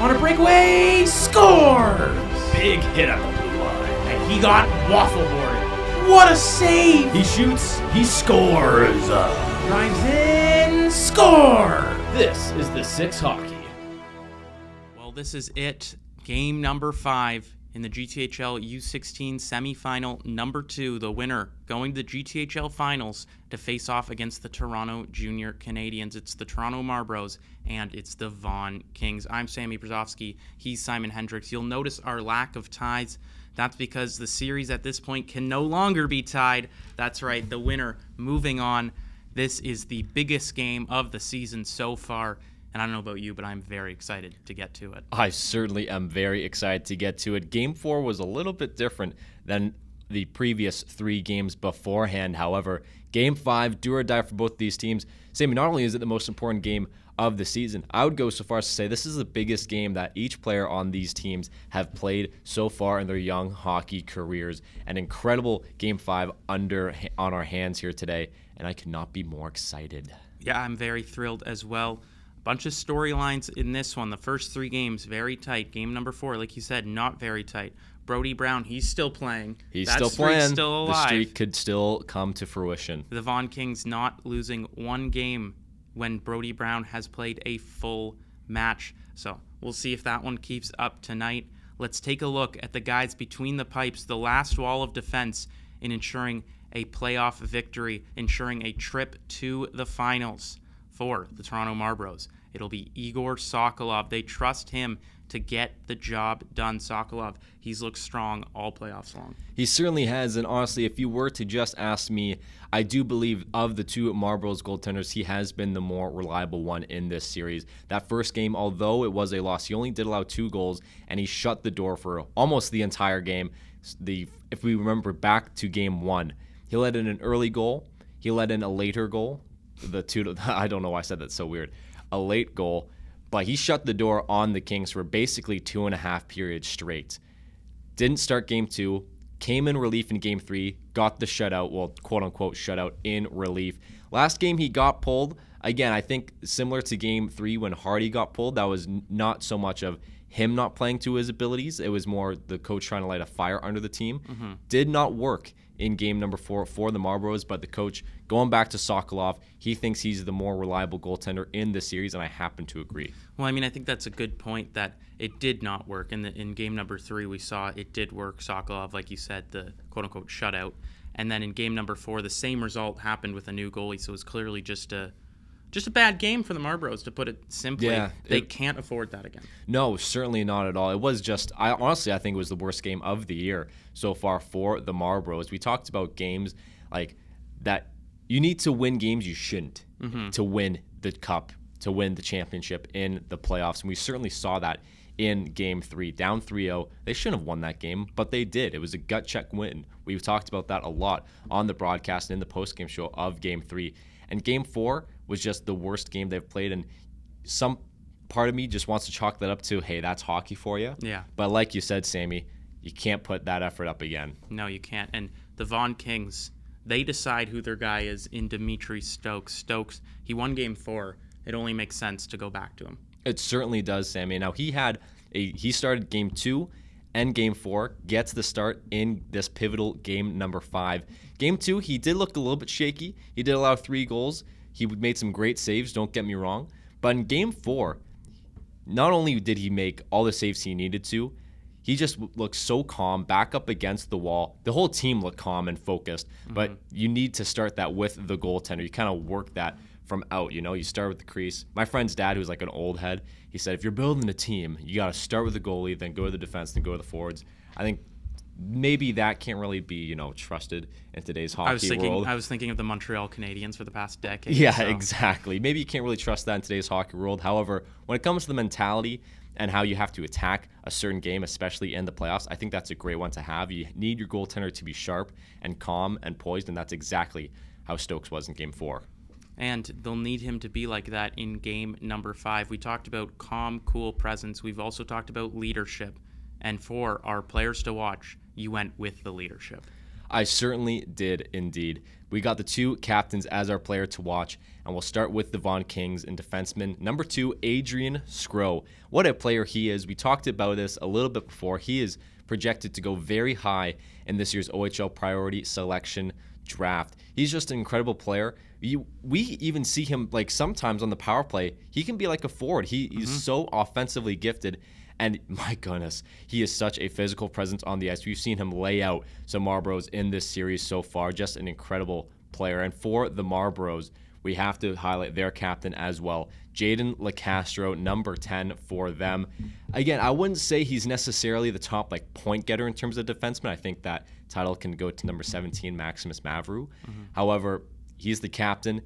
On a breakaway, scores! Big hit at the blue line. And he got waffle boarded. What a save! He shoots, he scores. Drives in, score! This is the 6 hockey. Well, this is it. Game number 5 in the GTHL U16 semifinal number 2. The winner going to the GTHL finals to face off against the Toronto Junior Canadians. It's the Toronto Marlboros and it's the Vaughan Kings. I'm Sammy Brzozowski. He's Simon Hendricks. You'll notice our lack of ties. That's because the series at this point can no longer be tied. That's right, the winner moving on. This is the biggest game of the season so far. And I don't know about you, but I'm very excited to get to it. I certainly am very excited to get to it. Game 4 was a little bit different than the previous 3 games beforehand. However, Game 5, do or die for both these teams. Sammy, not only is it the most important game of the season, I would go so far as to say this is the biggest game that each player on these teams have played so far in their young hockey careers. An incredible Game 5 on our hands here today, and I could not be more excited. Yeah, I'm very thrilled as well. Bunch of storylines in this one. The first 3 games, very tight. Game number 4, like you said, not very tight. Brody Brown, he's still playing. He's still playing. Still alive. The streak could still come to fruition. The Vaughan Kings not losing one game when Brody Brown has played a full match. So we'll see if that one keeps up tonight. Let's take a look at the guys between the pipes, the last wall of defense in ensuring a playoff victory, ensuring a trip to the finals. For the Toronto Marlboros, it'll be Igor Sokolov. They trust him to get the job done. Sokolov, he's looked strong all playoffs long. He certainly has, and honestly, if you were to just ask me, I do believe of the 2 Marlboros goaltenders, he has been the more reliable one in this series. That first game, although it was a loss, he only did allow 2 goals, and he shut the door for almost the entire game. If we remember back to Game 1, he let in an early goal, he let in a later goal. I don't know why I said that so weird. A late goal, but he shut the door on the Kings for basically 2.5 periods straight. Didn't start Game 2, came in relief in Game 3, got the shutout, well, quote-unquote shutout in relief. Last game he got pulled. Again, I think similar to Game 3 when Hardy got pulled, that was not so much of him not playing to his abilities. It was more the coach trying to light a fire under the team. Mm-hmm. Did not work in game number 4 for the Marlboros, but the coach, going back to Sokolov, he thinks he's the more reliable goaltender in the series, and I happen to agree. Well, I mean, I think that's a good point that it did not work. In game number 3, we saw it did work. Sokolov, like you said, the quote-unquote shutout. And then in game number 4, the same result happened with a new goalie, so it was clearly just a bad game for the Marlboros, to put it simply. Yeah, they can't afford that again. No, certainly not at all. It was just, I think it was the worst game of the year so far for the Marlboros. We talked about games like that. You need to win games you shouldn't to win the cup, to win the championship in the playoffs. And we certainly saw that in Game 3. Down 3-0. They shouldn't have won that game, but they did. It was a gut check win. We've talked about that a lot on the broadcast and in the post-game show of Game 3. And Game 4 was just the worst game they've played. And some part of me just wants to chalk that up to, hey, that's hockey for you. Yeah. But like you said, Sammy, you can't put that effort up again. No, you can't. And the Vaughan Kings, they decide who their guy is in Dimitri Stokes. Stokes, he won Game 4. It only makes sense to go back to him. It certainly does, Sammy. Now, he started Game 2 and Game 4, gets the start in this pivotal game number 5. Game 2, he did look a little bit shaky. He did allow 3 goals. He made some great saves, don't get me wrong. But in Game 4, not only did he make all the saves he needed to, he just looked so calm, back up against the wall. The whole team looked calm and focused, but you need to start that with the goaltender. You kind of work that from out, you start with the crease. My friend's dad, who's like an old head, he said, if you're building a team, you got to start with the goalie, then go to the defense, then go to the forwards. I think maybe that can't really be, trusted in today's hockey world. I was thinking of the Montreal Canadiens for the past decade. Yeah, so. Exactly. Maybe you can't really trust that in today's hockey world. However, when it comes to the mentality and how you have to attack a certain game, especially in the playoffs, I think that's a great one to have. You need your goaltender to be sharp and calm and poised, and that's exactly how Stokes was in Game 4. And they'll need him to be like that in game number 5. We talked about calm, cool presence. We've also talked about leadership. And for our players to watch, you went with the leadership. I certainly did indeed. We got the two captains as our player to watch, and we'll start with the Vaughan Kings and defenseman number 2, Adrian Skro. What a player he is. We talked about this a little bit before. He is projected to go very high in this year's OHL priority selection draft. He's just an incredible player. We even see him like sometimes on the power play. He can be like a forward. He's so offensively gifted. And my goodness, he is such a physical presence on the ice. We've seen him lay out some Marlboros in this series so far. Just an incredible player. And for the Marlboros, we have to highlight their captain as well, Jaden LeCastro, number 10 for them. Again, I wouldn't say he's necessarily the top point getter in terms of defenseman. I think that title can go to number 17, Maximus Mavru. However, he's the captain.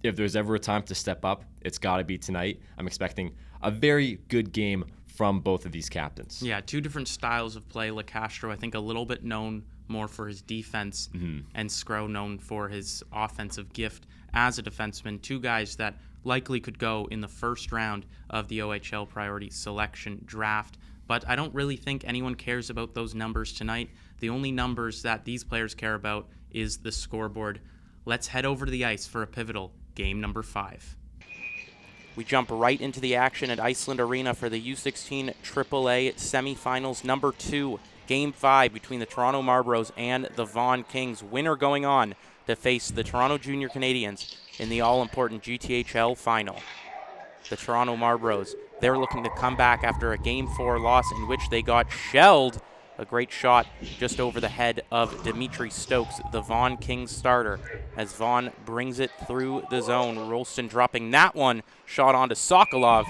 If there's ever a time to step up, it's got to be tonight. I'm expecting a very good game from both of these captains. Yeah, two different styles of play. LeCastro, I think, a little bit known more for his defense, and Skro known for his offensive gift as a defenseman. Two guys that likely could go in the first round of the OHL priority selection draft. But I don't really think anyone cares about those numbers tonight. The only numbers that these players care about is the scoreboard. Let's head over to the ice for a pivotal game number 5. We jump right into the action at Iceland Arena for the U16 AAA Semifinals number 2, Game 5 between the Toronto Marlboros and the Vaughan Kings. Winner going on to face the Toronto Junior Canadians in the all-important GTHL final. The Toronto Marlboros, they're looking to come back after a Game 4 loss in which they got shelled. A great shot just over the head of Dimitri Stokes, the Vaughan Kings starter, as Vaughan brings it through the zone. Rolston dropping that one, shot onto Sokolov,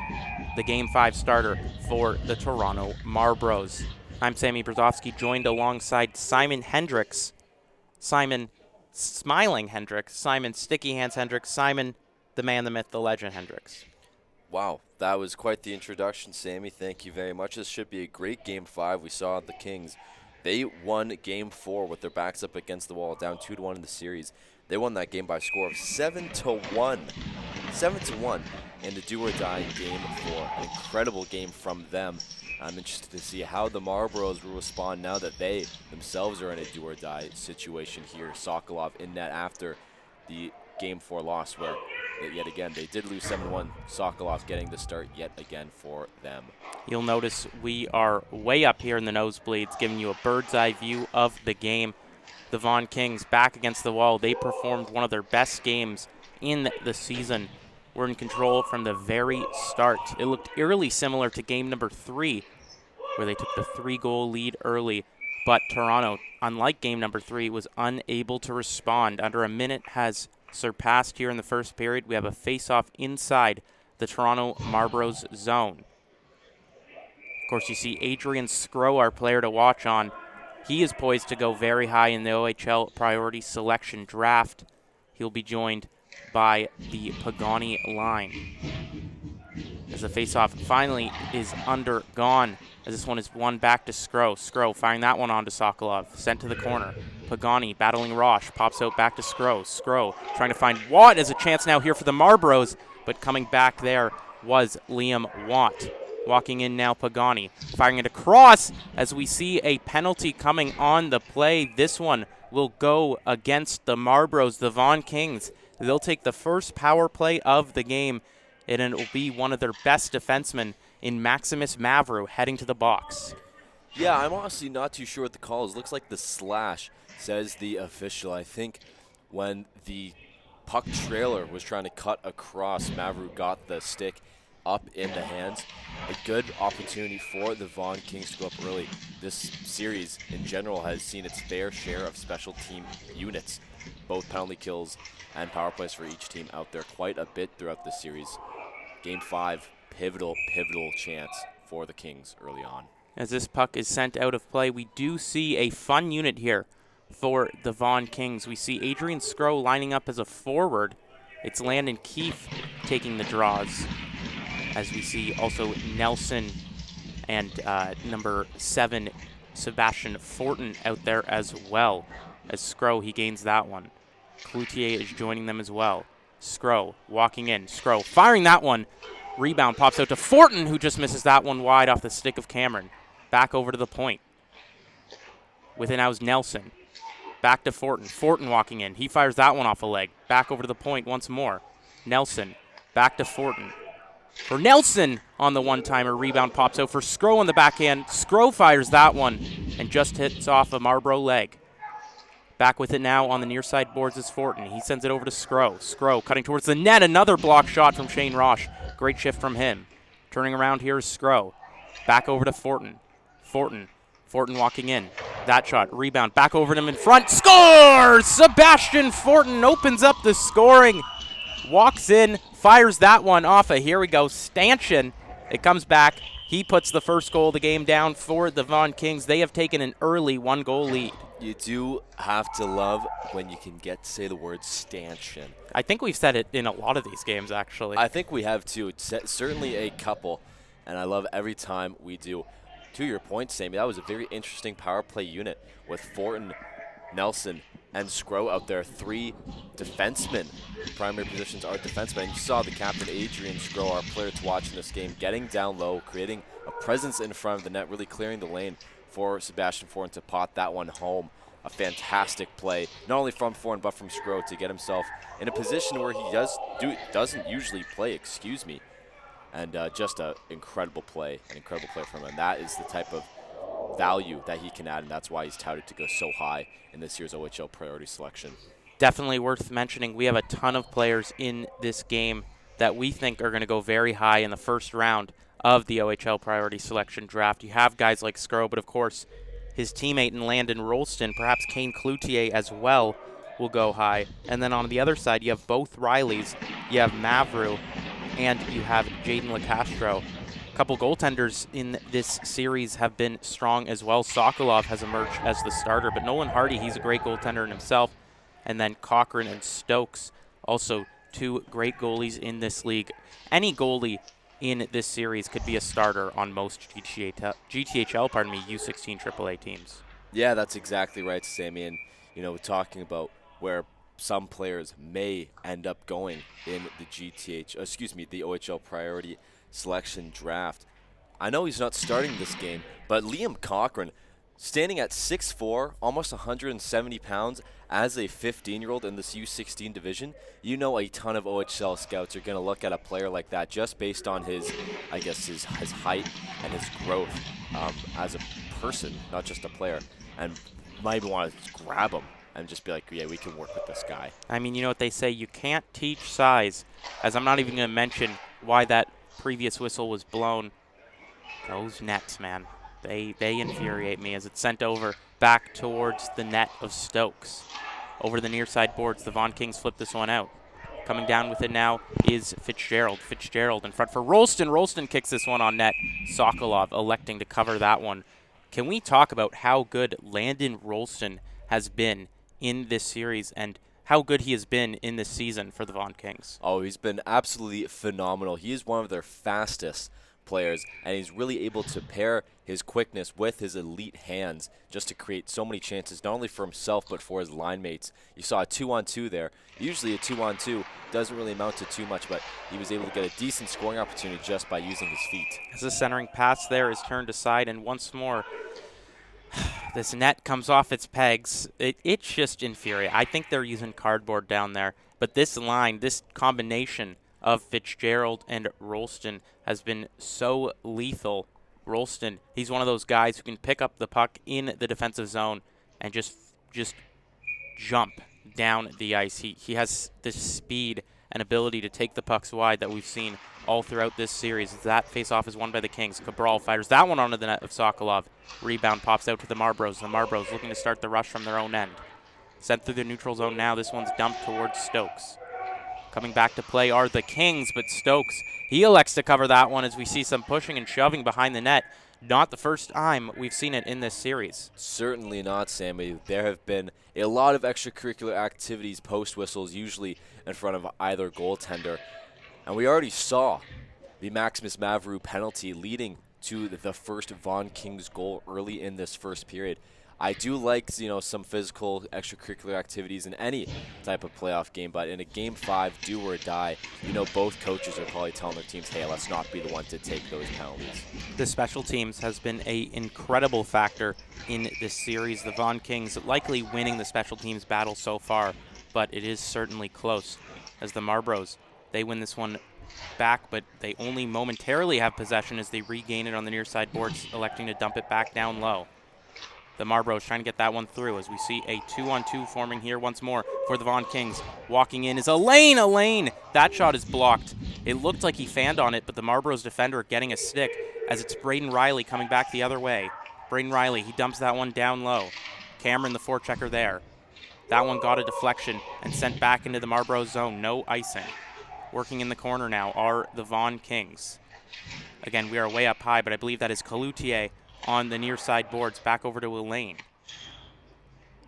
the Game 5 starter for the Toronto Marlboros. I'm Sammy Brzozowski, joined alongside Simon Hendricks. Simon Smiling Hendricks, Simon Sticky Hands Hendricks, Simon the man, the myth, the legend Hendricks. Wow, that was quite the introduction, Sammy. Thank you very much. This should be a great Game 5. We saw the Kings. They won Game 4 with their backs up against the wall, down 2-1 in the series. They won that game by a score of 7-1. 7-1 in the do-or-die Game 4. An incredible game from them. I'm interested to see how the Marlboros will respond now that they themselves are in a do-or-die situation here. Sokolov in net after the Game 4 loss, where yet again they did lose 7-1. Sokolov getting the start yet again for them. You'll notice we are way up here in the nosebleeds, giving you a bird's eye view of the game. The Vaughan Kings back against the wall. They performed one of their best games in the season. Were in control from the very start. It looked eerily similar to game number 3, where they took the 3-goal lead early. But Toronto, unlike game number 3, was unable to respond. Under a minute has surpassed here in the first period. We have a face-off inside the Toronto Marlboros zone. Of course, you see Adrian Skro, our player to watch on. He is poised to go very high in the OHL priority selection draft. He'll be joined by the Pagani line. As the faceoff finally is undergone, as this one is won back to Skro. Skro firing that one onto Sokolov, sent to the corner. Pagani battling Roche, pops out back to Skro. Skro trying to find Watt as a chance now here for the Marlboros, but coming back there was Liam Watt. Walking in now Pagani, firing it across as we see a penalty coming on the play. This one will go against the Marlboros, the Vaughan Kings. They'll take the first power play of the game, and it will be one of their best defensemen in Maximus Mavru heading to the box. Yeah, I'm honestly not too sure what the call is. Looks like the slash, says the official. I think when the puck trailer was trying to cut across, Mavru got the stick up in the hands. A good opportunity for the Vaughan Kings to go up early. This series in general has seen its fair share of special team units, both penalty kills and power plays for each team out there quite a bit throughout this series. Game 5, pivotal chance for the Kings early on. As this puck is sent out of play, we do see a fun unit here for the Vaughan Kings. We see Adrian Skro lining up as a forward. It's Landon Keefe taking the draws, as we see also Nelson and number 7, Sebastian Fortin out there as well. As Skro, he gains that one. Cloutier is joining them as well. Skro walking in. Skro firing that one. Rebound pops out to Fortin, who just misses that one wide off the stick of Cameron. Back over to the point. With it now is Nelson. Back to Fortin. Fortin walking in. He fires that one off a leg. Back over to the point once more. Nelson. Back to Fortin. For Nelson on the one-timer. Rebound pops out for Skro on the backhand. Skro fires that one and just hits off a Marlboro leg. Back with it now on the near side boards is Fortin. He sends it over to Skro. Skro cutting towards the net. Another block shot from Shane Roche. Great shift from him. Turning around here is Skro. Back over to Fortin. Fortin walking in. That shot. Rebound. Back over to him in front. Scores! Sebastian Fortin opens up the scoring. Walks in. Fires that one off of, here we go, Stanchion. It comes back. He puts the first goal of the game down for the Vaughan Kings. They have taken an early 1-goal lead. You do have to love when you can get to say the word stanchion. I think we've said it in a lot of these games, actually. I think we have too. It's certainly a couple, and I love every time we do. To your point, Sammy, that was a very interesting power play unit with Fortin, Nelson, and Skro out there. 3 defensemen. Primary positions are defensemen. You saw the captain, Adrian Skro, our player to watch in this game, getting down low, creating a presence in front of the net, really clearing the lane for Sebastian Fortin to pot that one home. A fantastic play, not only from Fortin but from Skro to get himself in a position where he doesn't usually play, and just an incredible play from him. And that is the type of value that he can add, and that's why he's touted to go so high in this year's OHL priority selection. Definitely worth mentioning. We have a ton of players in this game that we think are going to go very high in the first round of the OHL priority selection draft. You have guys like Skro, but of course his teammate in Landon Rolston, perhaps Kane Cloutier as well, will go high. And then on the other side, you have both Rileys. You have Mavru, and you have Jaden LeCastro. A couple goaltenders in this series have been strong as well. Sokolov has emerged as the starter, but Nolan Hardy, he's a great goaltender in himself. And then Cochran and Stokes, also 2 great goalies in this league. Any goalie in this series could be a starter on most GTHL, U16 AAA teams. Yeah, that's exactly right, Sammy. And, talking about where some players may end up going in the the OHL priority selection draft. I know he's not starting this game, but Liam Cochran, standing at 6'4", almost 170 pounds, as a 15-year-old in this U16 division, a ton of OHL scouts are going to look at a player like that just based on his height and his growth as a person, not just a player, and might even want to grab him and just be like, yeah, we can work with this guy. I mean, you know what they say, you can't teach size, as I'm not even going to mention why that previous whistle was blown. Those nets, man. They infuriate me as it's sent over back towards the net of Stokes. Over the near side boards, the Vaughan Kings flip this one out. Coming down with it now is Fitzgerald. Fitzgerald in front for Rolston. Rolston kicks this one on net. Sokolov electing to cover that one. Can we talk about how good Landon Rolston has been in this series and how good he has been in this season for the Vaughan Kings? Oh, he's been absolutely phenomenal. He is one of their fastest players, and he's really able to pair his quickness with his elite hands just to create so many chances, not only for himself but for his line mates. You saw a 2-on-2 there. Usually a 2-on-2 doesn't really amount to too much, but he was able to get a decent scoring opportunity just by using his feet. As the centering pass there is turned aside, and once more, this net comes off its pegs. It's just infuriating. I think they're using cardboard down there, but this line, this combination of Fitzgerald and Rolston has been so lethal. Rolston, he's one of those guys who can pick up the puck in the defensive zone and just jump down the ice. He has this speed and ability to take the pucks wide that we've seen all throughout this series. That faceoff is won by the Kings. Cabral fires that one onto the net of Sokolov. Rebound pops out to the Marlboros. The Marlboros looking to start the rush from their own end. Sent through the neutral zone now. This one's dumped towards Stokes. Coming back to play are the Kings, but Stokes, he elects to cover that one as we see some pushing and shoving behind the net. Not the first time we've seen it in this series. Certainly not, Sammy. There have been a lot of extracurricular activities post-whistles, usually in front of either goaltender. And we already saw the Maximus Mavru penalty leading to the first Vaughan Kings goal early in this first period. I do like, some physical extracurricular activities in any type of playoff game, but in a game 5, do or die, both coaches are probably telling their teams, hey, let's not be the one to take those penalties. The special teams has been an incredible factor in this series. The Vaughan Kings likely winning the special teams battle so far, but it is certainly close as the Marlboros, they win this one back, but they only momentarily have possession as they regain it on the near side boards, electing to dump it back down low. The Marlboros trying to get that one through as we see a 2-on-2 forming here once more for the Vaughan Kings. Walking in is Elaine. That shot is blocked. It looked like he fanned on it, but the Marlboros defender getting a stick as it's Braden Riley coming back the other way. Braden Riley, he dumps that one down low. Cameron, the forechecker there. That one got a deflection and sent back into the Marlboros zone. No icing. Working in the corner now are the Vaughan Kings. Again, we are way up high, but I believe that is Cloutier on the near side boards. Back over to Elaine.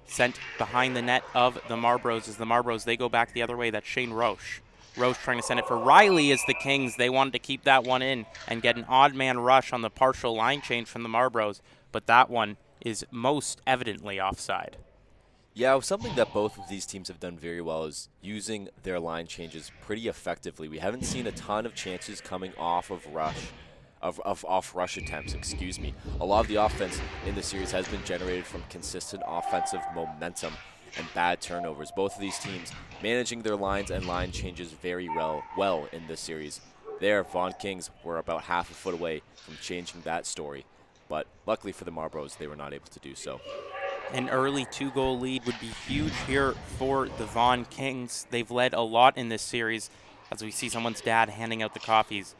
Sent behind the net of the Marlboros as the Marlboros, they go back the other way. That's Shane Roche. Roche trying to send it for Riley as the Kings. They wanted to keep that one in and get an odd man rush on the partial line change from the Marlboros, but that one is most evidently offside. Yeah, something that both of these teams have done very well is using their line changes pretty effectively. We haven't seen a ton of chances coming off of off rush attempts, A lot of the offense in the series has been generated from consistent offensive momentum and bad turnovers. Both of these teams managing their lines and line changes very well in this series. There, Vaughan Kings were about half a foot away from changing that story, but luckily for the Marlboros, they were not able to do so. An early 2-goal lead would be huge here for the Vaughan Kings. They've led a lot in this series as we see someone's dad handing out the coffees.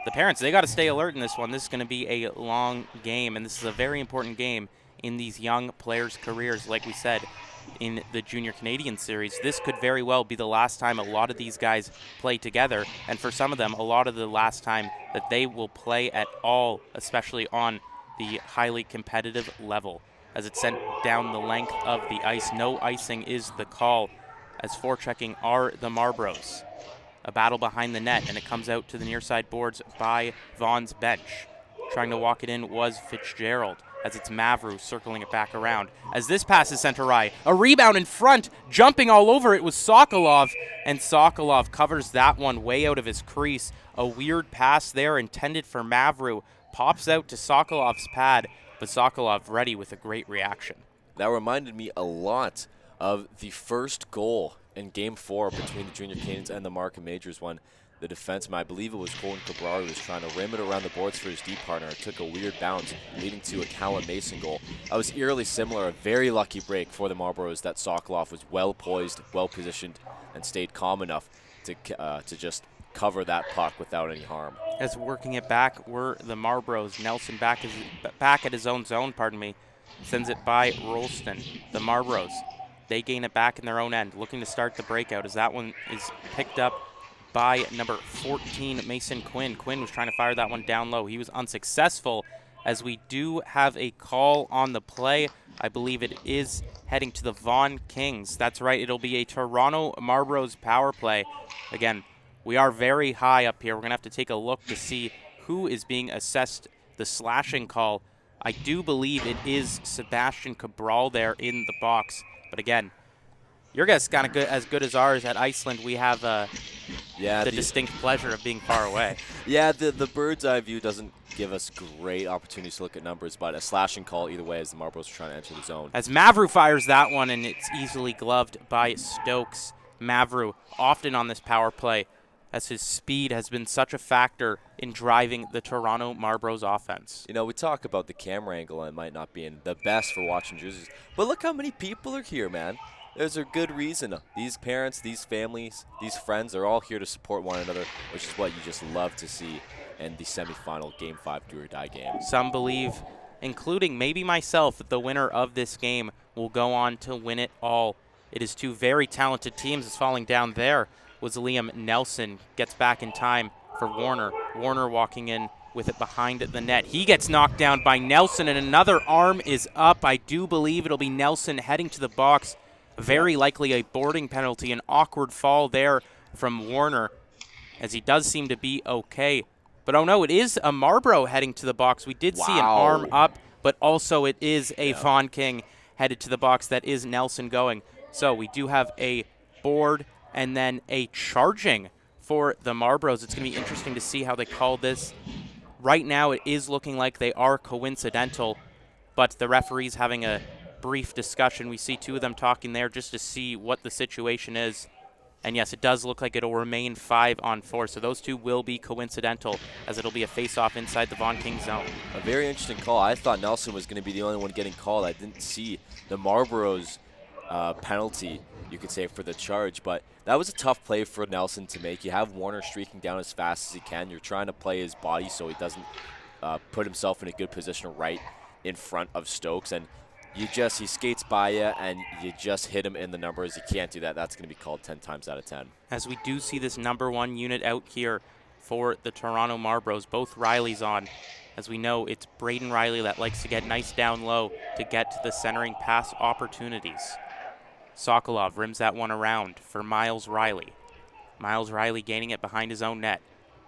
The parents, they got to stay alert in this one. This is going to be a long game, and this is a very important game in these young players' careers. Like we said, in the Junior Canadian Series, this could very well be the last time a lot of these guys play together, and for some of them, a lot of the last time that they will play at all, especially on the highly competitive level. As it's sent down the length of the ice. No icing is the call as forechecking are the Marlboros. A battle behind the net, and it comes out to the near side boards by Vaughan's bench. Trying to walk it in was Fitzgerald as it's Mavru circling it back around. As this pass is sent awry, a rebound in front, jumping all over it was Sokolov, and Sokolov covers that one way out of his crease. A weird pass there intended for Mavru. Pops out to Sokolov's pad, but Sokolov ready with a great reaction. That reminded me a lot of the first goal in Game 4 between the Junior Canes and the Markham Majors when the defenseman, I believe it was Colton Cabral, was trying to rim it around the boards for his deep partner. It took a weird bounce, leading to a Callum Mason goal. That was eerily similar, a very lucky break for the Marlboros that Sokolov was well poised, well positioned, and stayed calm enough to just cover that puck without any harm. As working it back were the Marlboros. Nelson back at his own zone, sends it by Rolston. The Marlboros, they gain it back in their own end, looking to start the breakout as that one is picked up by number 14, Mason Quinn. Quinn was trying to fire that one down low. He was unsuccessful as we do have a call on the play. I believe it is heading to the Vaughan Kings. That's right, it'll be a Toronto Marlboros power play. Again, we are very high up here. We're going to have to take a look to see who is being assessed the slashing call. I do believe it is Sebastian Cabral there in the box. But again, your guess is kind of as good as ours. At Iceland, we have the distinct pleasure of being far away. Yeah, the bird's eye view doesn't give us great opportunities to look at numbers, but a slashing call either way as the Marlboros are trying to enter the zone. As Mavru fires that one, and it's easily gloved by Stokes. Mavru often on this power play, as his speed has been such a factor in driving the Toronto Marlboros offense. We talk about the camera angle and it might not be the best for watching jerseys, but look how many people are here, man. There's a good reason. These parents, these families, these friends are all here to support one another, which is what you just love to see in the semifinal Game 5 do-or-die game. Some believe, including maybe myself, that the winner of this game will go on to win it all. It is two very talented teams. It's falling down there was Liam Nelson. Gets back in time for Warner. Warner walking in with it behind the net. He gets knocked down by Nelson, and another arm is up. I do believe it'll be Nelson heading to the box. Very likely a boarding penalty, an awkward fall there from Warner, as he does seem to be okay. But oh no, it is a Marlboro heading to the box. We did see an arm up, but also it is a Vaughan King headed to the box. That is Nelson going. So we do have a board and then a charging for the Marlboros. It's going to be interesting to see how they call this. Right now it is looking like they are coincidental, but the referee's having a brief discussion. We see two of them talking there just to see what the situation is. And yes, it does look like it'll remain 5-on-4, so those two will be coincidental, as it'll be a face-off inside the Vaughan King zone. A very interesting call. I thought Nelson was going to be the only one getting called. I didn't see the Marlboros penalty, you could say, for the charge, but that was a tough play for Nelson to make. You have Warner streaking down as fast as he can. You're trying to play his body so he doesn't put himself in a good position right in front of Stokes, and he skates by you and you just hit him in the numbers. You can't do that. That's going to be called 10 times out of 10. As we do see this number 1 unit out here for the Toronto Marlboros, both Riley's on. As we know, it's Braden Riley that likes to get nice down low to get to the centering pass opportunities. Sokolov rims that one around for Miles Riley. Miles Riley gaining it behind his own net,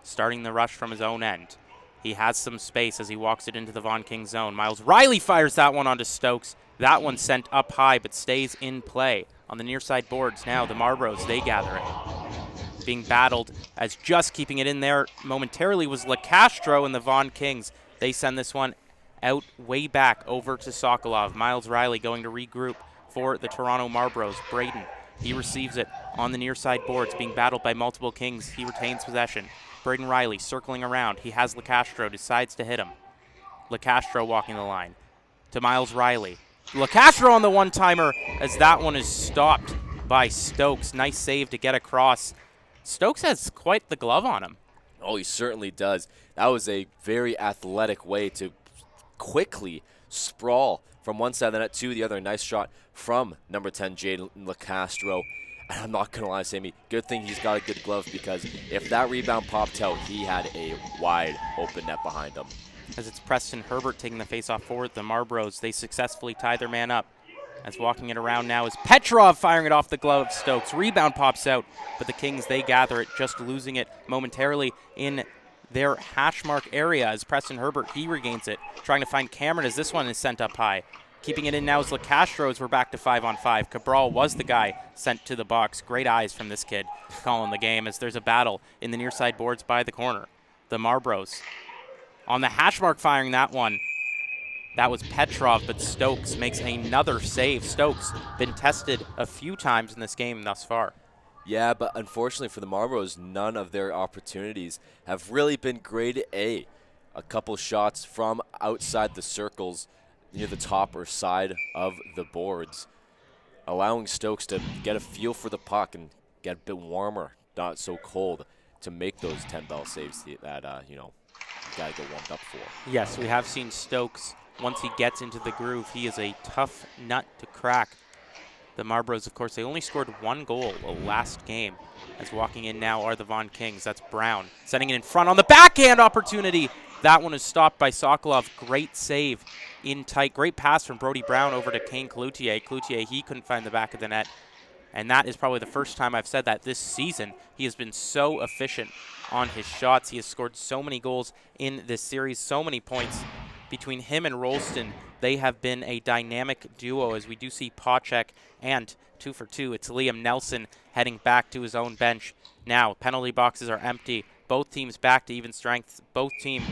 starting the rush from his own end. He has some space as he walks it into the Vaughan King zone. Miles Riley fires that one onto Stokes. That one sent up high but stays in play. On the near side boards now, the Marlboros, they gather it. Being battled as just keeping it in there momentarily was LeCastro and the Vaughan Kings. They send this one out way back over to Sokolov. Miles Riley going to regroup for the Toronto Marlboros. Braden, he receives it on the near side boards, being battled by multiple Kings. He retains possession. Braden Riley circling around. He has LeCastro, decides to hit him. LeCastro walking the line to Miles Riley. LeCastro on the one-timer as that one is stopped by Stokes. Nice save to get across. Stokes has quite the glove on him. Oh, he certainly does. That was a very athletic way to quickly sprawl from one side of the net to the other. Nice shot from number 10, Jaden LeCastro. And I'm not going to lie, Sammy, good thing he's got a good glove, because if that rebound popped out, he had a wide open net behind him. As it's Preston Herbert taking the face-off forward, the Marlboros, they successfully tie their man up. As walking it around now is Petrov firing it off the glove of Stokes. Rebound pops out, but the Kings, they gather it, just losing it momentarily in their hash mark area as Preston Herbert, he regains it, trying to find Cameron as this one is sent up high. Keeping it in now is LeCastro as we're back to 5-on-5. Cabral was the guy sent to the box. Great eyes from this kid calling the game as there's a battle in the near side boards by the corner. The Marlboros on the hash mark firing that one. That was Petrov, but Stokes makes another save. Stokes been tested a few times in this game thus far. Yeah, but unfortunately for the Marlboros, none of their opportunities have really been grade A. A couple shots from outside the circles near the top or side of the boards, allowing Stokes to get a feel for the puck and get a bit warmer, not so cold, to make those 10 bell saves that, you got to get warmed up for. Yes, we have seen Stokes, once he gets into the groove, he is a tough nut to crack. The Marlboros, of course, they only scored 1 goal the last game. As walking in now are the Vaughan Kings. That's Brown setting it in front on the backhand opportunity. That one is stopped by Sokolov. Great save in tight. Great pass from Brody Brown over to Kane Cloutier. Cloutier, he couldn't find the back of the net. And that is probably the first time I've said that this season. He has been so efficient on his shots. He has scored so many goals in this series, so many points. Between him and Rolston, they have been a dynamic duo, as we do see Pawczek, and 2 for 2. It's Liam Nelson heading back to his own bench. Now, penalty boxes are empty. Both teams back to even strength. Both teams,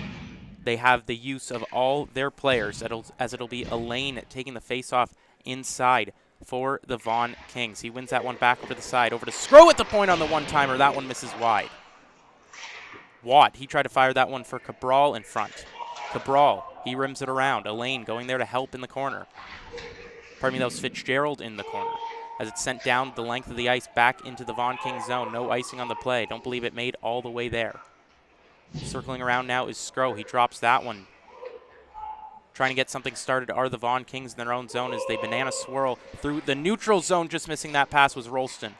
they have the use of all their players, as it'll be Elaine taking the face-off inside for the Vaughan Kings. He wins that one back over the side, over to Scrow at the point on the one-timer. That one misses wide. Watt, he tried to fire that one for Cabral in front. Cabral, he rims it around. Elaine going there to help in the corner. Pardon me, that was Fitzgerald in the corner. As it's sent down the length of the ice back into the Vaughan King zone. No icing on the play. Don't believe it made all the way there. Circling around now is Scrow. He drops that one. Trying to get something started are the Vaughan Kings in their own zone as they banana swirl through the neutral zone. Just missing that pass was Rolston.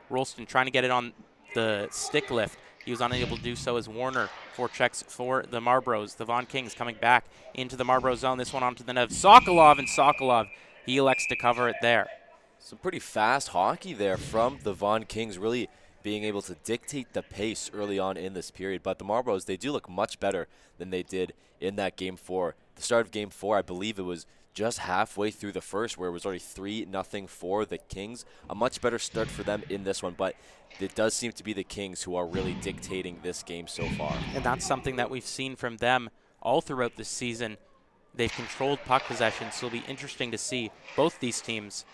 Rolston trying to get it on the stick lift. He was unable to do so as Warner forechecks for the Marlboros. The Vaughan Kings coming back into the Marlboro zone. This one onto the net of Sokolov, and Sokolov, he elects to cover it there. Some pretty fast hockey there from the Vaughan Kings, really being able to dictate the pace early on in this period. But the Marlboros, they do look much better than they did in that Game 4. The start of Game 4, I believe it was just halfway through the first, where it was already 3-0 for the Kings. A much better start for them in this one, but it does seem to be the Kings who are really dictating this game so far. And that's something that we've seen from them all throughout this season. They've controlled puck possession, so it'll be interesting to see both these teams.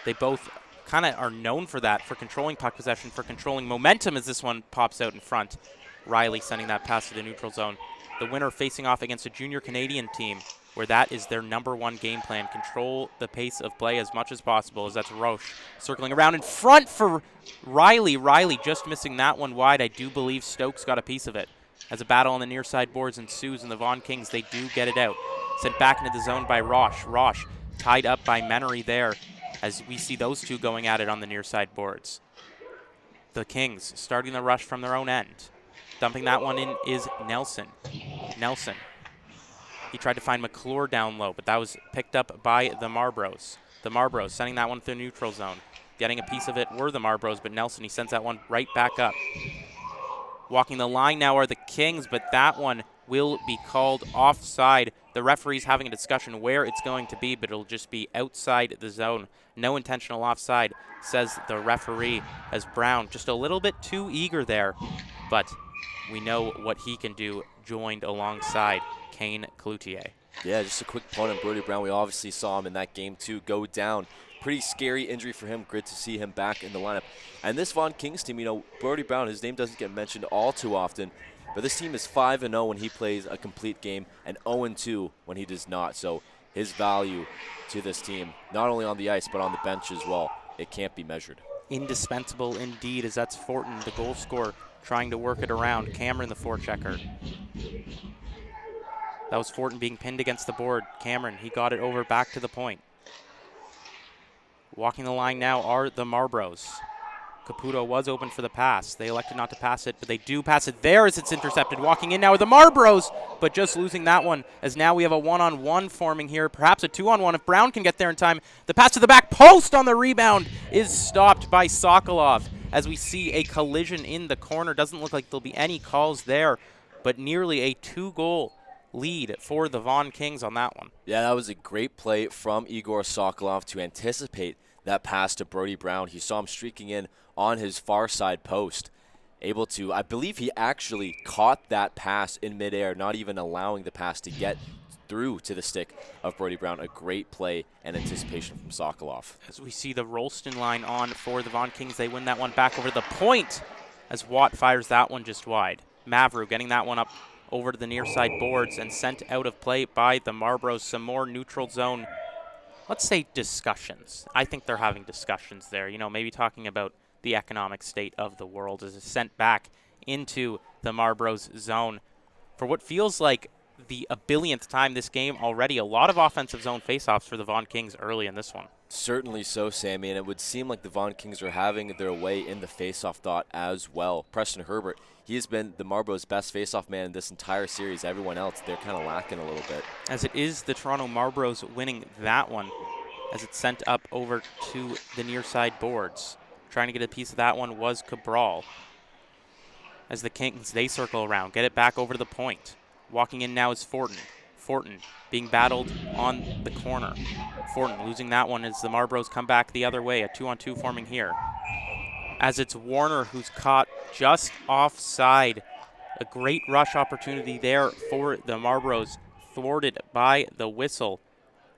They both kind of are known for that, for controlling puck possession, for controlling momentum as this one pops out in front. Riley sending that pass to the neutral zone. The winner facing off against a junior Canadian team, where that is their #1 game plan. Control the pace of play as much as possible, as that's Roche circling around in front for Riley. Riley just missing that one wide. I do believe Stokes got a piece of it. As a battle on the near side boards ensues, and the Vaughan Kings, they do get it out. Sent back into the zone by Roche. Roche tied up by Menery there, as we see those two going at it on the near side boards. The Kings starting the rush from their own end. Dumping that one in is Nelson. Nelson. He tried to find McClure down low, but that was picked up by the Marlboros. The Marlboros sending that one through neutral zone. Getting a piece of it were the Marlboros, but Nelson, he sends that one right back up. Walking the line now are the Kings, but that one will be called offside. The referee's having a discussion where it's going to be, but it'll just be outside the zone. No intentional offside, says the referee, as Brown just a little bit too eager there, but we know what he can do, joined alongside Kane Cloutier. Yeah, just a quick point on Brody Brown. We obviously saw him in that game too go down. Pretty scary injury for him. Great to see him back in the lineup. And this Vaughan Kings team, you know, Brody Brown, his name doesn't get mentioned all too often, but this team is 5-0 when he plays a complete game and 0-2 when he does not. So his value to this team, not only on the ice but on the bench as well, it can't be measured. Indispensable indeed, as that's Fortin, the goal scorer, trying to work it around. Cameron, the forechecker. That was Fortin being pinned against the board. Cameron, he got it over back to the point. Walking the line now are the Marlboros. Caputo was open for the pass. They elected not to pass it, but they do pass it there as it's intercepted. Walking in now are the Marlboros, but just losing that one, as now we have a one-on-one forming here, perhaps a two-on-one if Brown can get there in time. The pass to the back post on the rebound is stopped by Sokolov, as we see a collision in the corner. Doesn't look like there'll be any calls there, but nearly a 2-goal lead for the Vaughan Kings on that one. Yeah, that was a great play from Igor Sokolov to anticipate that pass to Brody Brown. He saw him streaking in on his far side post, able to, I believe he actually caught that pass in midair, not even allowing the pass to get through to the stick of Brody Brown. A great play and anticipation from Sokolov. As we see the Rolston line on for the Vaughan Kings, they win that one back over the point as Watt fires that one just wide. Mavru getting that one up over to the near side boards and sent out of play by the Marlboros. Some more neutral zone, let's say, discussions. I think they're having discussions there, you know, maybe talking about the economic state of the world, as it's sent back into the Marlboros zone for what feels like the a billionth time this game already. A lot of offensive zone faceoffs for the Vaughan Kings early in this one. Certainly so, Sammy, and it would seem like the Vaughan Kings are having their way in the faceoff dot as well. Preston Herbert, he has been the Marlboros' best faceoff man in this entire series. Everyone else, they're kind of lacking a little bit. As it is the Toronto Marlboros winning that one, as it's sent up over to the near side boards. Trying to get a piece of that one was Cabral. As the Kings, they circle around, get it back over to the point. Walking in now is Fortin. Fortin being battled on the corner. Fortin losing that one as the Marlboros come back the other way. A 2-on-2 forming here. As it's Warner who's caught just offside. A great rush opportunity there for the Marlboros, thwarted by the whistle.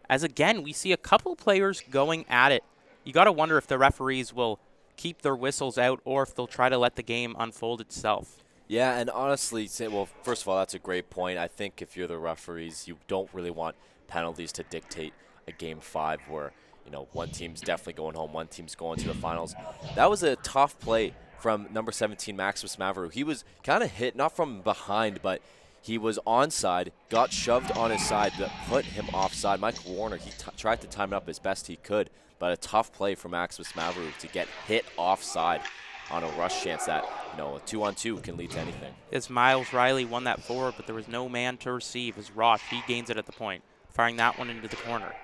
As again, we see a couple players going at it. You got to wonder if the referees will keep their whistles out or if they'll try to let the game unfold itself. Yeah, and honestly, well, first of all, that's a great point. I think if you're the referees, you don't really want penalties to dictate a Game 5 where, you know, one team's definitely going home, one team's going to the finals. That was a tough play from number 17, Maximus Maverick. He was kind of hit, not from behind, but he was onside, got shoved on his side that put him offside. Michael Warner, he tried to time it up as best he could, but a tough play for Maximus Maverick to get hit offside on a rush chance that, you know, a 2-on-2 can lead to anything. As Miles Riley won that forward, but there was no man to receive as Roche, he gains it at the point, firing that one into the corner.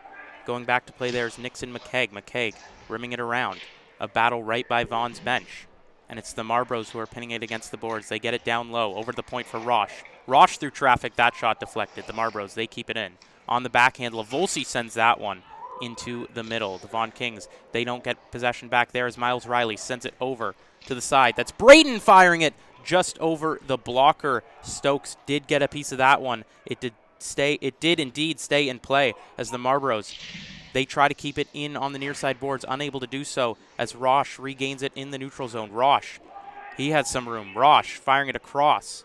Going back to play there is Nixon McKeag. McKeag rimming it around. A battle right by Vaughan's bench. And it's the Marlboros who are pinning it against the boards. They get it down low, over the point for Roche. Roche through traffic, that shot deflected. The Marlboros, they keep it in. on the backhand. Lavolsi sends that one into the middle. The Vaughan Kings, they don't get possession back there as Miles Riley sends it over to the side. That's Braden firing it just over the blocker. Stokes did get a piece of that one. It did indeed stay in play as the Marlboros, they try to keep it in on the near side boards, unable to do so as Roche regains it in the neutral zone. Roche, he had some room. Roche firing it across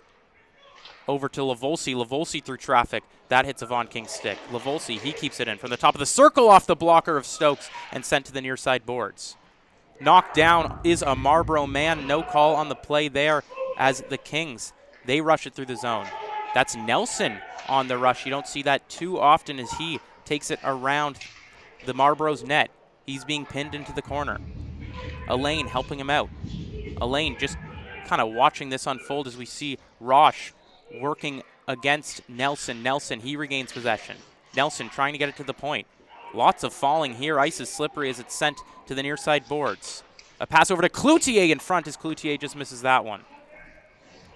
over to Lavolsi. Lavolsi through traffic. That hits a Vaughan King stick. Lavolsi, he keeps it in from the top of the circle off the blocker of Stokes and sent to the near side boards. Knocked down is a Marlboro man. No call on the play there as the Kings, they rush it through the zone. That's Nelson on the rush. You don't see that too often as he takes it around the Marlboro's net. He's being pinned into the corner. Elaine helping him out. Elaine just kind of watching this unfold as we see Roche working against Nelson. Nelson, he regains possession. Nelson trying to get it to the point. Lots of falling here. Ice is slippery as it's sent to the near side boards. A pass over to Cloutier in front as Cloutier just misses that one.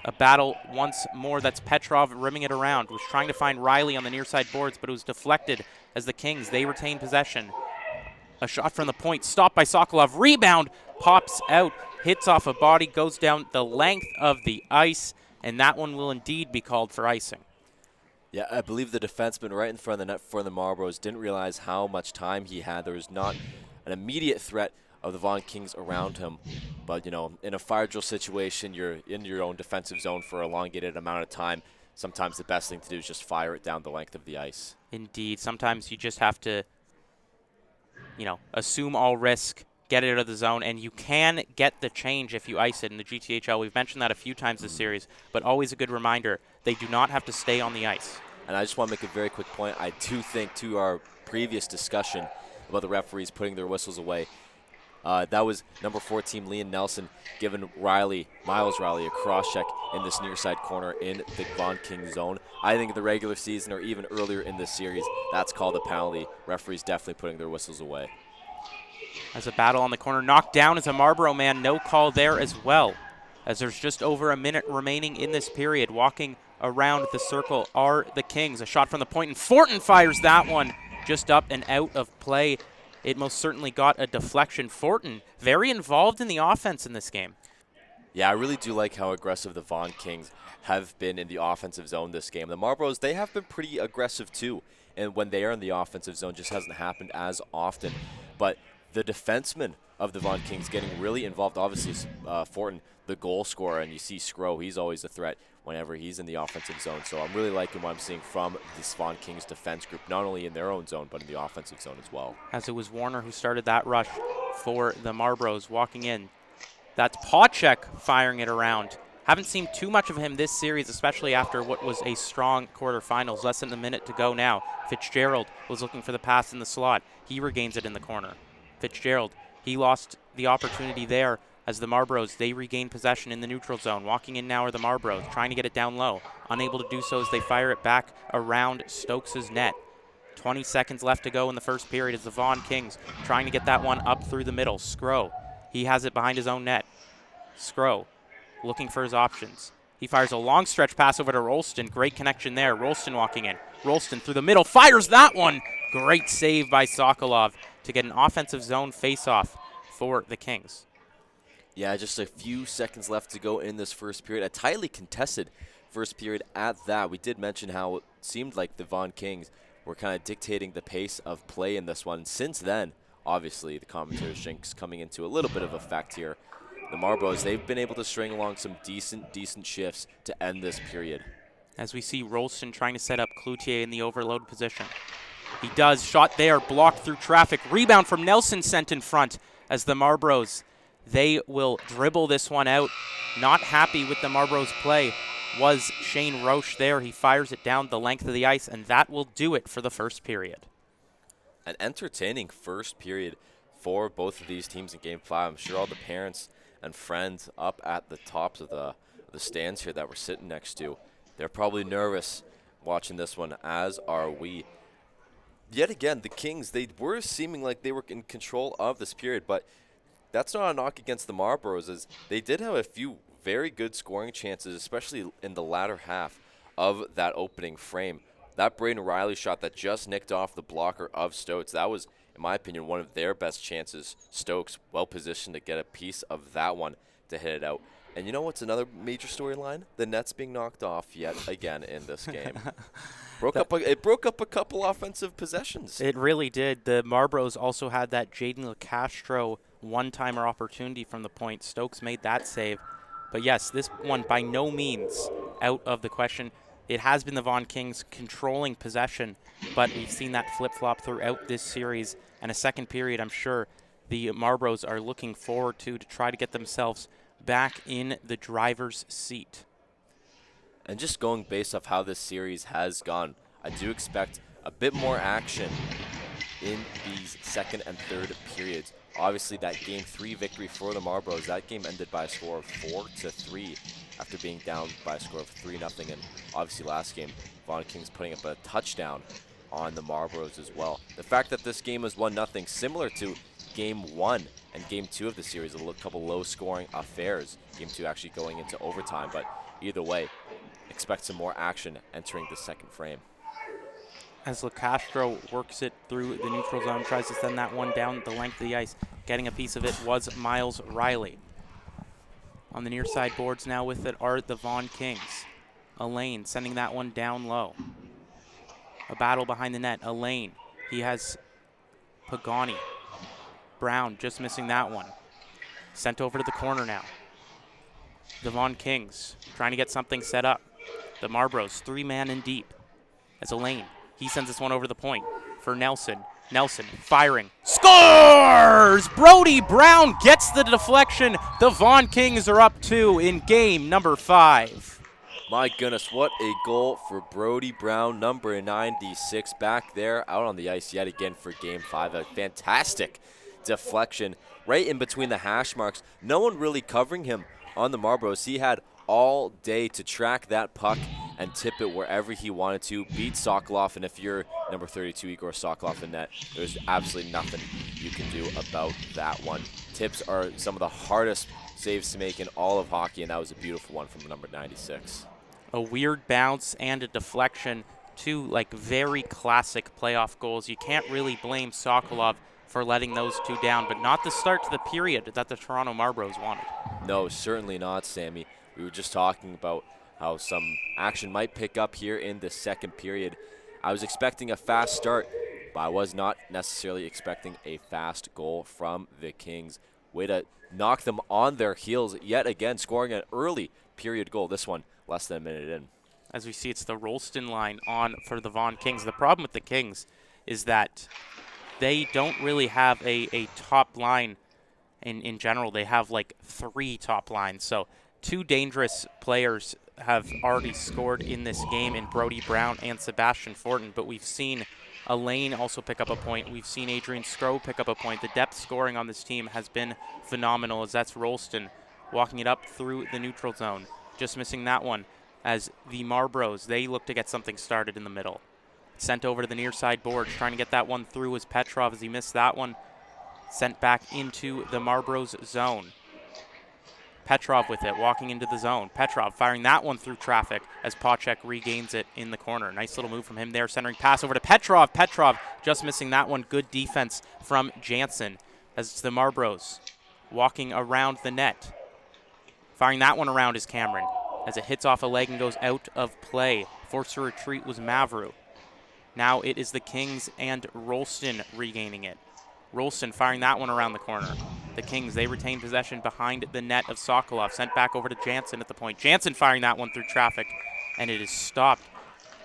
A battle once more. That's Petrov rimming it around. Was trying to find Riley on the near side boards, but it was deflected as the Kings, they retain possession. A shot from the point, stopped by Sokolov. Rebound, pops out, hits off a body, goes down the length of the ice, and that one will indeed be called for icing. Yeah, I believe the defenseman right in front of the net for the Marlboros didn't realize how much time he had. There was not an immediate threat of the Vaughan Kings around him. But, you know, in a fire drill situation, you're in your own defensive zone for a elongated amount of time. Sometimes the best thing to do is just fire it down the length of the ice. Indeed. Sometimes you just have to, you know, assume all risk, get it out of the zone, and you can get the change if you ice it in the GTHL. We've mentioned that a few times this series, but always a good reminder, they do not have to stay on the ice. And I just want to make a very quick point. I do think, to our previous discussion about the referees putting their whistles away, that was number 4 team Liam Nelson giving Miles Riley a cross-check in this near side corner in the Vaughan King zone. I think in the regular season or even earlier in this series, that's called a penalty. Referees definitely putting their whistles away. As a battle on the corner, knocked down as a Marlboro man, no call there as well. As there's just over a minute remaining in this period, walking around the circle are the Kings. A shot from the point, and Fortin fires that one just up and out of play. It most certainly got a deflection. Fortin, very involved in the offense in this game. Yeah, I really do like how aggressive the Vaughan Kings have been in the offensive zone this game. The Marlboros, they have been pretty aggressive too, and when they are in the offensive zone, just hasn't happened as often. But the defensemen of the Vaughan Kings getting really involved. Obviously, Fortin, the goal scorer, and you see Scrow, he's always a threat whenever he's in the offensive zone. So I'm really liking what I'm seeing from this Vaughan Kings defense group, not only in their own zone, but in the offensive zone as well. As it was Warner who started that rush for the Marlboros walking in. That's Pawczek firing it around. Haven't seen too much of him this series, especially after what was a strong quarterfinals. Less than a minute to go now. Fitzgerald was looking for the pass in the slot. He regains it in the corner. Fitzgerald, he lost the opportunity there as the Marlboros, they regain possession in the neutral zone. Walking in now are the Marlboros, trying to get it down low. Unable to do so as they fire it back around Stokes' net. 20 seconds left to go in the first period as the Vaughan Kings trying to get that one up through the middle. Scrow, he has it behind his own net. Scrow looking for his options. He fires a long stretch pass over to Rolston. Great connection there. Rolston walking in. Rolston through the middle, fires that one. Great save by Sokolov to get an offensive zone face-off for the Kings. Yeah, just a few seconds left to go in this first period. A tightly contested first period at that. We did mention how it seemed like the Vaughan Kings were kind of dictating the pace of play in this one. Since then, obviously, the commentator Shinks coming into a little bit of effect here. The Marlboros, they've been able to string along some decent shifts to end this period. As we see Rolston trying to set up Cloutier in the overload position. He does. Shot there, blocked through traffic. Rebound from Nelson sent in front as the Marlboros, they will dribble this one out. Not happy with the Marlboros play was Shane Roche there. He fires it down the length of the ice, and that will do it for the first period. An entertaining first period for both of these teams in Game 5. I'm sure all the parents and friends up at the tops of the stands here that we're sitting next to, they're probably nervous watching this one, as are we. Yet again, the Kings, they were seeming like they were in control of this period, but that's not a knock against the Marlboros, as they did have a few very good scoring chances, especially in the latter half of that opening frame. That Braden Riley shot that just nicked off the blocker of Stokes, that was, in my opinion, one of their best chances. Stokes well positioned to get a piece of that one to hit it out. And you know what's another major storyline? The Nets being knocked off yet again in this game. It broke up a couple offensive possessions. It really did. The Marlboros also had that Jaden LeCastro one-timer opportunity from the point. Stokes made that save. But yes, this one by no means out of the question. It has been the Vaughan Kings controlling possession, but we've seen that flip-flop throughout this series. And a second period, I'm sure the Marlboros are looking forward to try to get themselves back in the driver's seat. And just going based off how this series has gone, I do expect a bit more action in these second and third periods. Obviously, that Game 3 victory for the Marlboros, that game ended by a score of 4-3 after being down by a score of 3-0. And obviously last game, Vaughan Kings putting up a touchdown on the Marlboros as well. The fact that this game was 1-0, similar to Game 1 and Game 2 of the series, a couple low-scoring affairs. Game 2 actually going into overtime, but either way, expect some more action entering the second frame. As LeCastro works it through the neutral zone, tries to send that one down the length of the ice. Getting a piece of it was Miles Riley. On the near side boards now with it are the Vaughan Kings. Elaine sending that one down low. A battle behind the net. Elaine, he has Pagani. Brown just missing that one. Sent over to the corner now. The Vaughan Kings trying to get something set up. The Marlboros, 3-man in deep. As Elaine, he sends this one over the point for Nelson. Nelson firing. Scores! Brody Brown gets the deflection. The Vaughan Kings are up 2 in game number 5. My goodness, what a goal for Brody Brown, number 96, back there out on the ice yet again for Game 5. A fantastic deflection right in between the hash marks. No one really covering him on the Marlboros. He had all day to track that puck and tip it wherever he wanted to, beat Sokolov, and if you're number 32, Igor Sokolov in net, there's absolutely nothing you can do about that one. Tips are some of the hardest saves to make in all of hockey, and that was a beautiful one from number 96. A weird bounce and a deflection, two very classic playoff goals. You can't really blame Sokolov for letting those two down, but not the start to the period that the Toronto Marlboros wanted. No, certainly not, Sammy. We were just talking about how some action might pick up here in the second period. I was expecting a fast start, but I was not necessarily expecting a fast goal from the Kings. Way to knock them on their heels yet again, scoring an early period goal. This one less than a minute in. As we see, it's the Rolston line on for the Vaughan Kings. The problem with the Kings is that they don't really have a top line in general. They have 3 top lines. So 2 dangerous players have already scored in this game in Brody Brown and Sebastian Fortin, but we've seen Elaine also pick up a point. We've seen Adrian Skro pick up a point. The depth scoring on this team has been phenomenal, as that's Rolston walking it up through the neutral zone. Just missing that one as the Marlboros, they look to get something started in the middle. Sent over to the near side boards, trying to get that one through was Petrov as he missed that one. Sent back into the Marlboros zone. Petrov with it, walking into the zone. Petrov firing that one through traffic as Pacek regains it in the corner. Nice little move from him there, centering pass over to Petrov. Petrov just missing that one. Good defense from Jansen as it's the Marlboros walking around the net. Firing that one around is Cameron as it hits off a leg and goes out of play. Forced to retreat was Mavru. Now it is the Kings and Rolston regaining it. Rolston firing that one around the corner. The Kings, they retain possession behind the net of Sokolov. Sent back over to Jansen at the point. Jansen firing that one through traffic, and it is stopped.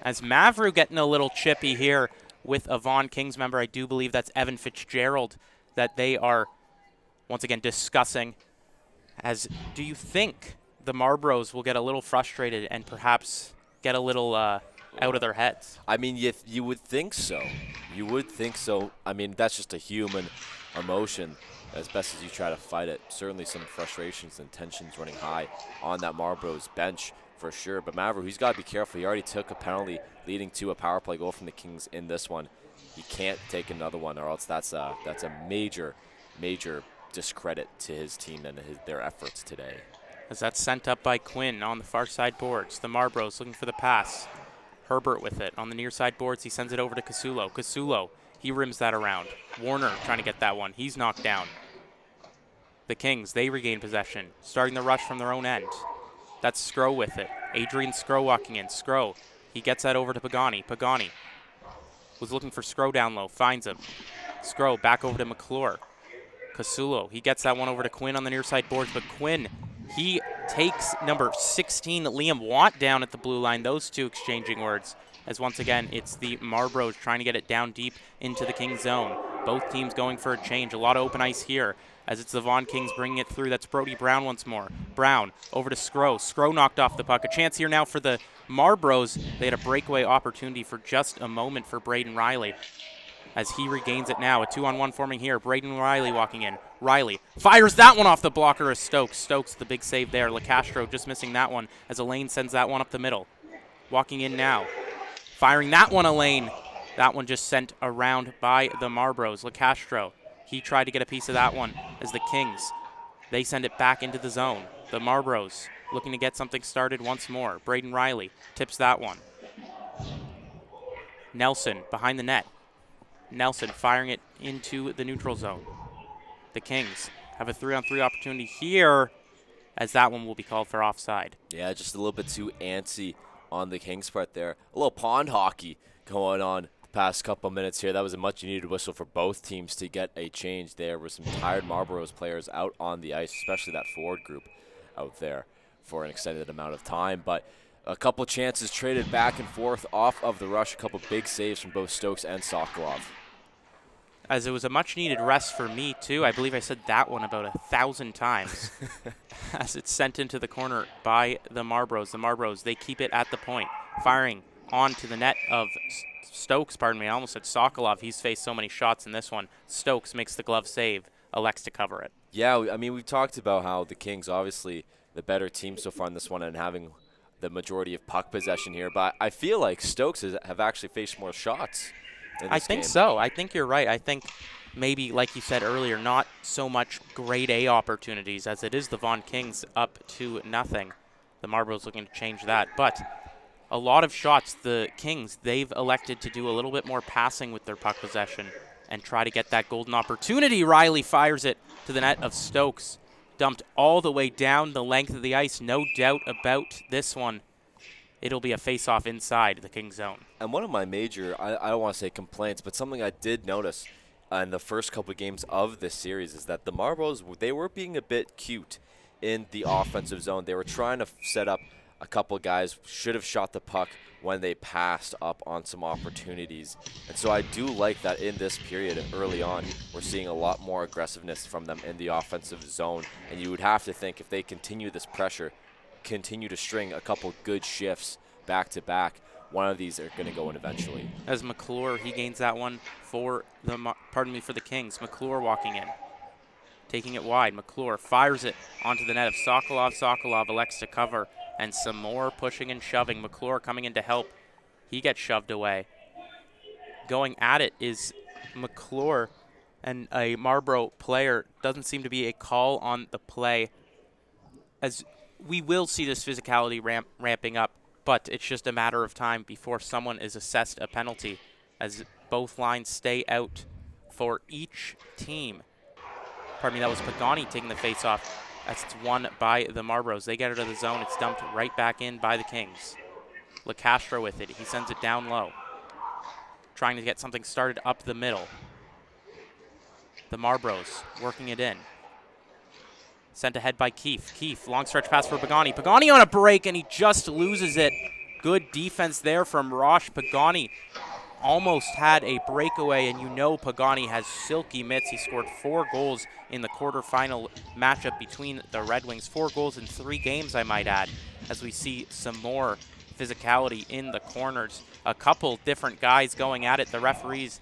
As Mavru getting a little chippy here with a Vaughan Kings member. I do believe that's Evan Fitzgerald that they are once again discussing. As do you think the Marlboros will get a little frustrated and perhaps get a little out of their heads? I mean, you would think so. You would think so. I mean, that's just a human emotion as best as you try to fight it. Certainly some frustrations and tensions running high on that Marlboros bench for sure. But Maverick, he's got to be careful. He already took a penalty leading to a power play goal from the Kings in this one. He can't take another one, or else that's a major discredit to his team and their efforts today. As that's sent up by Quinn on the far side boards. The Marlboros looking for the pass. Herbert with it on the near side boards. He sends it over to Casulo. Casulo, he rims that around. Warner trying to get that one. He's knocked down. The Kings, they regain possession, starting the rush from their own end. That's Skro with it. Adrian Skro walking in. Skro, he gets that over to Pagani. Pagani was looking for Skro down low, finds him. Skro back over to McClure. Casulo, he gets that one over to Quinn on the near side boards, but Quinn, he takes number 16, Liam Watt, down at the blue line. Those two exchanging words, as once again, it's the Marlboros trying to get it down deep into the Kings zone. Both teams going for a change. A lot of open ice here, as it's the Vaughan Kings bringing it through. That's Brody Brown once more. Brown over to Skro. Skro knocked off the puck. A chance here now for the Marlboros. They had a breakaway opportunity for just a moment for Braden Riley, as he regains it now. A 2-on-1 forming here. Braden Riley walking in. Riley fires that one off the blocker of Stokes. Stokes, the big save there. LeCastro just missing that one, as Elaine sends that one up the middle. Walking in now. Firing that one, Elaine. That one just sent around by the Marlboros. LeCastro, he tried to get a piece of that one, as the Kings, they send it back into the zone. The Marlboros looking to get something started once more. Braden Riley tips that one. Nelson behind the net. Nelson firing it into the neutral zone. The Kings have a 3-on-3 opportunity here, as that one will be called for offside. Yeah, just a little bit too antsy on the Kings part there. A little pond hockey going on the past couple minutes here. That was a much needed whistle for both teams to get a change. There were some tired Marlboros players out on the ice, especially that forward group out there for an extended amount of time. But a couple chances traded back and forth off of the rush. A couple big saves from both Stokes and Sokolov. As it was a much-needed rest for me, too. I believe I said that one about 1,000 times. As it's sent into the corner by the Marlboros. The Marlboros, they keep it at the point. Firing onto the net of Stokes, pardon me. I almost said Sokolov. He's faced so many shots in this one. Stokes makes the glove save, elects to cover it. Yeah, I mean, we've talked about how the Kings, obviously the better team so far in this one and having the majority of puck possession here. But I feel like Stokes have actually faced more shots in this I think game. so. I think you're right. I think maybe, like you said earlier, not so much grade A opportunities, as it is the Vaughan Kings up 2-0. The Marlboros looking to change that. But a lot of shots, the Kings, they've elected to do a little bit more passing with their puck possession and try to get that golden opportunity. Riley fires it to the net of Stokes. Dumped all the way down the length of the ice. No doubt about this one. It'll be a face-off inside the Kings zone. And one of my major, I don't want to say complaints, but something I did notice in the first couple of games of this series is that the Marlboros, they were being a bit cute in the offensive zone. They were trying to set up a couple of guys, should have shot the puck when they passed up on some opportunities. And so I do like that in this period early on, we're seeing a lot more aggressiveness from them in the offensive zone. And you would have to think if they continue this pressure, continue to string a couple good shifts back to back, one of these are going to go in eventually. As McClure, he gains that one for the Kings. McClure walking in, taking it wide. McClure fires it onto the net of Sokolov. Sokolov elects to cover, and some more pushing and shoving. McClure coming in to help. He gets shoved away. Going at it is McClure, and a Marlboro player. Doesn't seem to be a call on the play, as we will see this physicality ramping up, but it's just a matter of time before someone is assessed a penalty, as both lines stay out for each team. Pardon me, that was Pagani taking the face-off. That's won by the Marlboros. They get it out of the zone. It's dumped right back in by the Kings. LeCastro with it. He sends it down low, trying to get something started up the middle. The Marlboros working it in. Sent ahead by Keefe. Keefe, long stretch pass for Pagani. Pagani on a break, and he just loses it. Good defense there from Rosh. Pagani almost had a breakaway, and you know Pagani has silky mitts. He scored 4 goals in the quarterfinal matchup between the Red Wings. 4 goals in 3 games, I might add, as we see some more physicality in the corners. A couple different guys going at it. The referees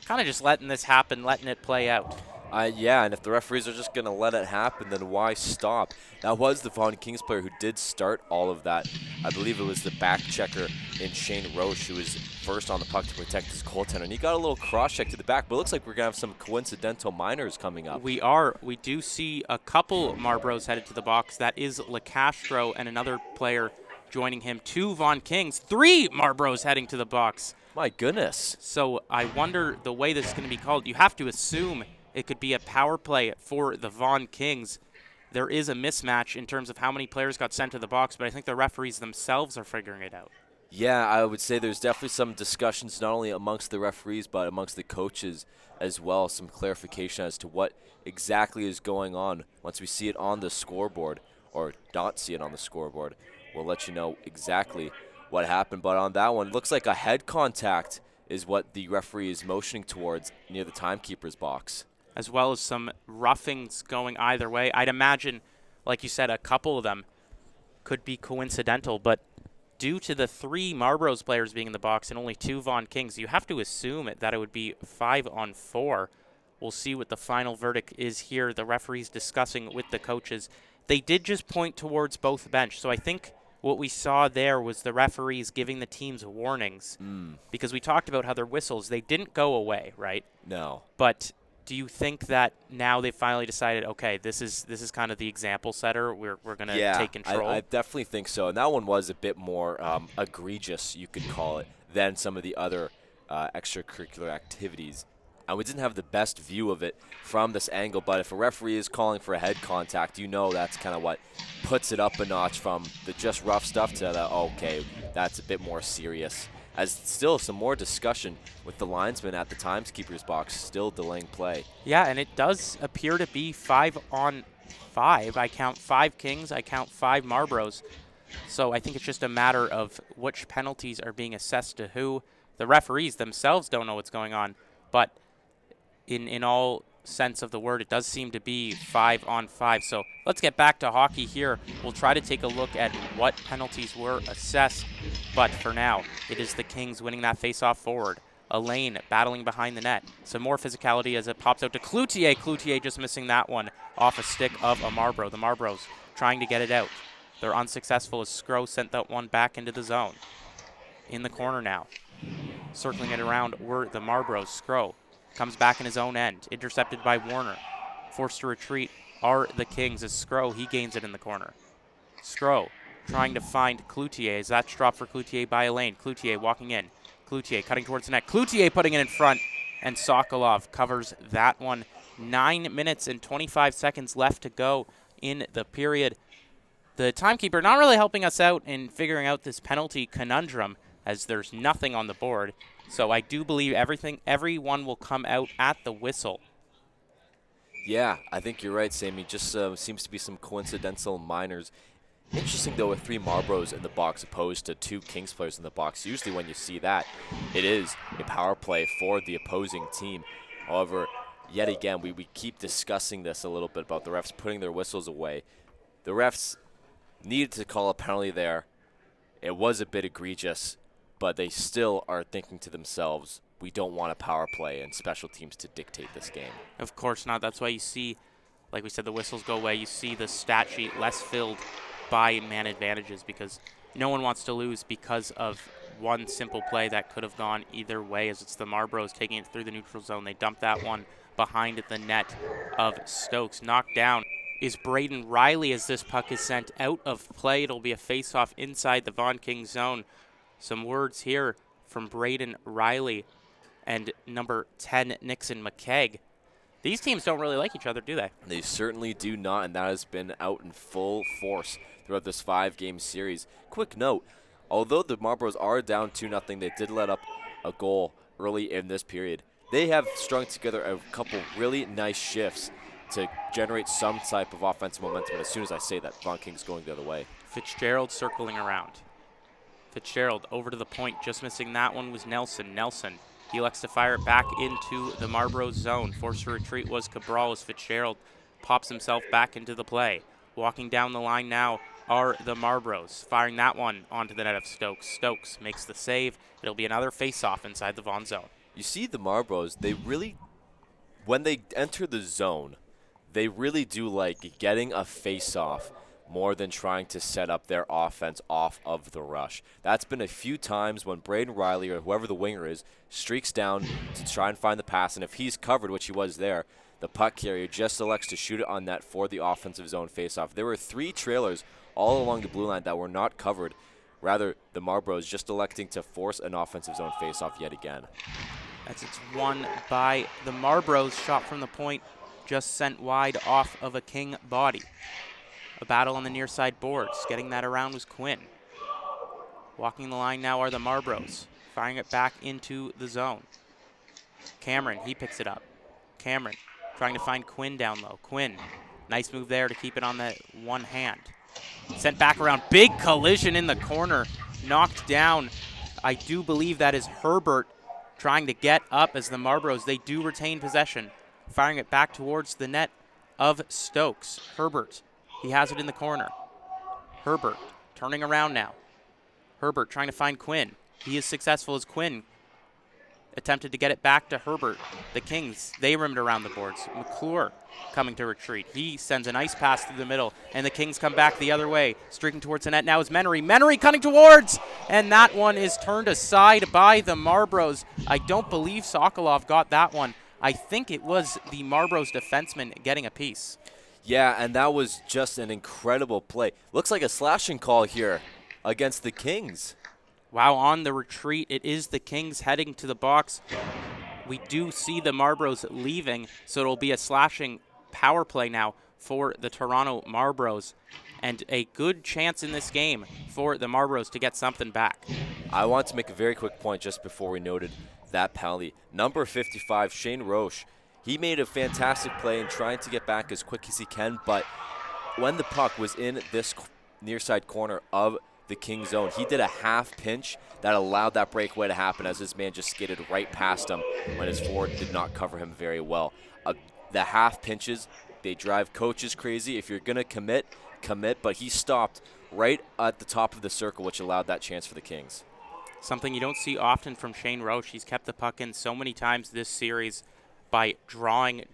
kind of just letting this happen, letting it play out. Yeah, and if the referees are just going to let it happen, then why stop? That was the Vaughan Kings player who did start all of that. I believe it was the back checker in Shane Roche who was first on the puck to protect his goaltender. And he got a little cross-check to the back, but it looks like we're going to have some coincidental minors coming up. We are. We do see a couple Marlboros headed to the box. That is LeCastro and another player joining him. 2 Vaughan Kings, 3 Marlboros heading to the box. My goodness. So I wonder the way this is going to be called. You have to assume it could be a power play for the Vaughan Kings. There is a mismatch in terms of how many players got sent to the box, but I think the referees themselves are figuring it out. Yeah, I would say there's definitely some discussions not only amongst the referees but amongst the coaches as well, some clarification as to what exactly is going on. Once we see it on the scoreboard, or not see it on the scoreboard, we'll let you know exactly what happened. But on that one, looks like a head contact is what the referee is motioning towards near the timekeeper's box. As well as some roughings going either way. I'd imagine, like you said, a couple of them could be coincidental, but due to the 3 Marlboros players being in the box and only 2 Vaughan Kings, you have to assume that it would be 5-on-4. We'll see what the final verdict is here. The referees discussing with the coaches. They did just point towards both bench, so I think what we saw there was the referees giving the teams warnings. Because we talked about how their whistles, they didn't go away, right? No. But do you think that now they finally decided, okay, this is kind of the example setter, we're going to take control? I definitely think so. And that one was a bit more egregious, you could call it, than some of the other extracurricular activities. And we didn't have the best view of it from this angle, but if a referee is calling for a head contact, you know that's kind of what puts it up a notch from the just rough stuff to the, okay, that's a bit more serious. As still some more discussion with the linesman at the timekeeper's box, still delaying play. Yeah, and it does appear to be 5-on-5. I count 5 Kings, I count 5 Marlboros. So I think it's just a matter of which penalties are being assessed to who. The referees themselves don't know what's going on, but in all sense of the word, it does seem to be 5-on-5. So let's get back to hockey here. We'll try to take a look at what penalties were assessed. But for now, it is the Kings winning that face-off forward. Elaine battling behind the net. Some more physicality as it pops out to Cloutier. Cloutier just missing that one off a stick of a Marlboro. The Marlboros trying to get it out. They're unsuccessful as Scrow sent that one back into the zone. In the corner now. Circling it around were the Marlboros. Scrow comes back in his own end. Intercepted by Warner. Forced to retreat are the Kings as Scrow, he gains it in the corner. Scrow trying to find Cloutier as that's dropped for Cloutier by Elaine. Cloutier walking in. Cloutier cutting towards the net. Cloutier putting it in front, and Sokolov covers that one. 9 minutes and 25 seconds left to go in the period. The timekeeper not really helping us out in figuring out this penalty conundrum as there's nothing on the board. So I do believe everyone will come out at the whistle. Yeah, I think you're right, Sammy. Just seems to be some coincidental minors. Interesting, though, with 3 Marlboros in the box opposed to 2 Kings players in the box. Usually when you see that, it is a power play for the opposing team. However, yet again, we keep discussing this a little bit about the refs putting their whistles away. The refs needed to call a penalty there. It was a bit egregious, but they still are thinking to themselves, we don't want a power play and special teams to dictate this game. Of course not. That's why you see, like we said, the whistles go away. You see the stat sheet less filled by man advantages because no one wants to lose because of one simple play that could have gone either way, as it's the Marlboros taking it through the neutral zone. They dump that one behind the net of Stokes. Knocked down is Braden Riley as this puck is sent out of play. It'll be a face-off inside the Vaughan Kings zone. Some words here from Braden Riley and number 10, Nixon McKegg. These teams don't really like each other, do they? They certainly do not, and that has been out in full force throughout this 5-game series. Quick note, although the Marlboros are down 2-0, they did let up a goal early in this period. They have strung together a couple really nice shifts to generate some type of offensive momentum, and as soon as I say that, Vaughan Kings going the other way. Fitzgerald circling around. Fitzgerald over to the point, just missing that one was Nelson. Nelson, he elects to fire it back into the Marlboros zone. Forced to retreat was Cabral as Fitzgerald pops himself back into the play. Walking down the line now are the Marlboros, firing that one onto the net of Stokes. Stokes makes the save. It'll be another face-off inside the Vaughan zone. You see the Marlboros, they really, when they enter the zone, they really do like getting a face-off more than trying to set up their offense off of the rush. That's been a few times when Braden Riley or whoever the winger is streaks down to try and find the pass, and if he's covered, which he was there, the puck carrier just elects to shoot it on net for the offensive zone faceoff. There were 3 trailers all along the blue line that were not covered Rather, the Marlboros just electing to force an offensive zone faceoff yet again. As it's won by the Marlboros. Shot from the point just sent wide off of a King body. A battle on the near side boards. Getting that around was Quinn. Walking the line now are the Marlboros. Firing it back into the zone. Cameron, he picks it up. Cameron trying to find Quinn down low. Quinn, nice move there to keep it on the one hand. Sent back around. Big collision in the corner. Knocked down. I do believe that is Herbert trying to get up as the Marlboros, they do retain possession. Firing it back towards the net of Stokes. Herbert, he has it in the corner. Herbert turning around now. Herbert trying to find Quinn. He is successful as Quinn attempted to get it back to Herbert. The Kings, they rimmed around the boards. McClure coming to retreat. He sends a nice pass through the middle, and the Kings come back the other way. Streaking towards the net now is Menery. Menery coming towards, and that one is turned aside by the Marlboros. I don't believe Sokolov got that one. I think it was the Marlboros defenseman getting a piece. Yeah, and that was just an incredible play. Looks like a slashing call here against the Kings. Wow, on the retreat, it is the Kings heading to the box. We do see the Marlboros leaving, so it'll be a slashing power play now for the Toronto Marlboros, and a good chance in this game for the Marlboros to get something back. I want to make a very quick point just before we noted that penalty. Number 55, Shane Roche, he made a fantastic play in trying to get back as quick as he can, but when the puck was in this near side corner of the King zone, he did a half pinch that allowed that breakaway to happen as his man just skated right past him when his forward did not cover him very well. The half pinches, they drive coaches crazy. If you're going to commit, but he stopped right at the top of the circle, which allowed that chance for the Kings. Something you don't see often from Shane Roche. He's kept the puck in so many times this series by drawing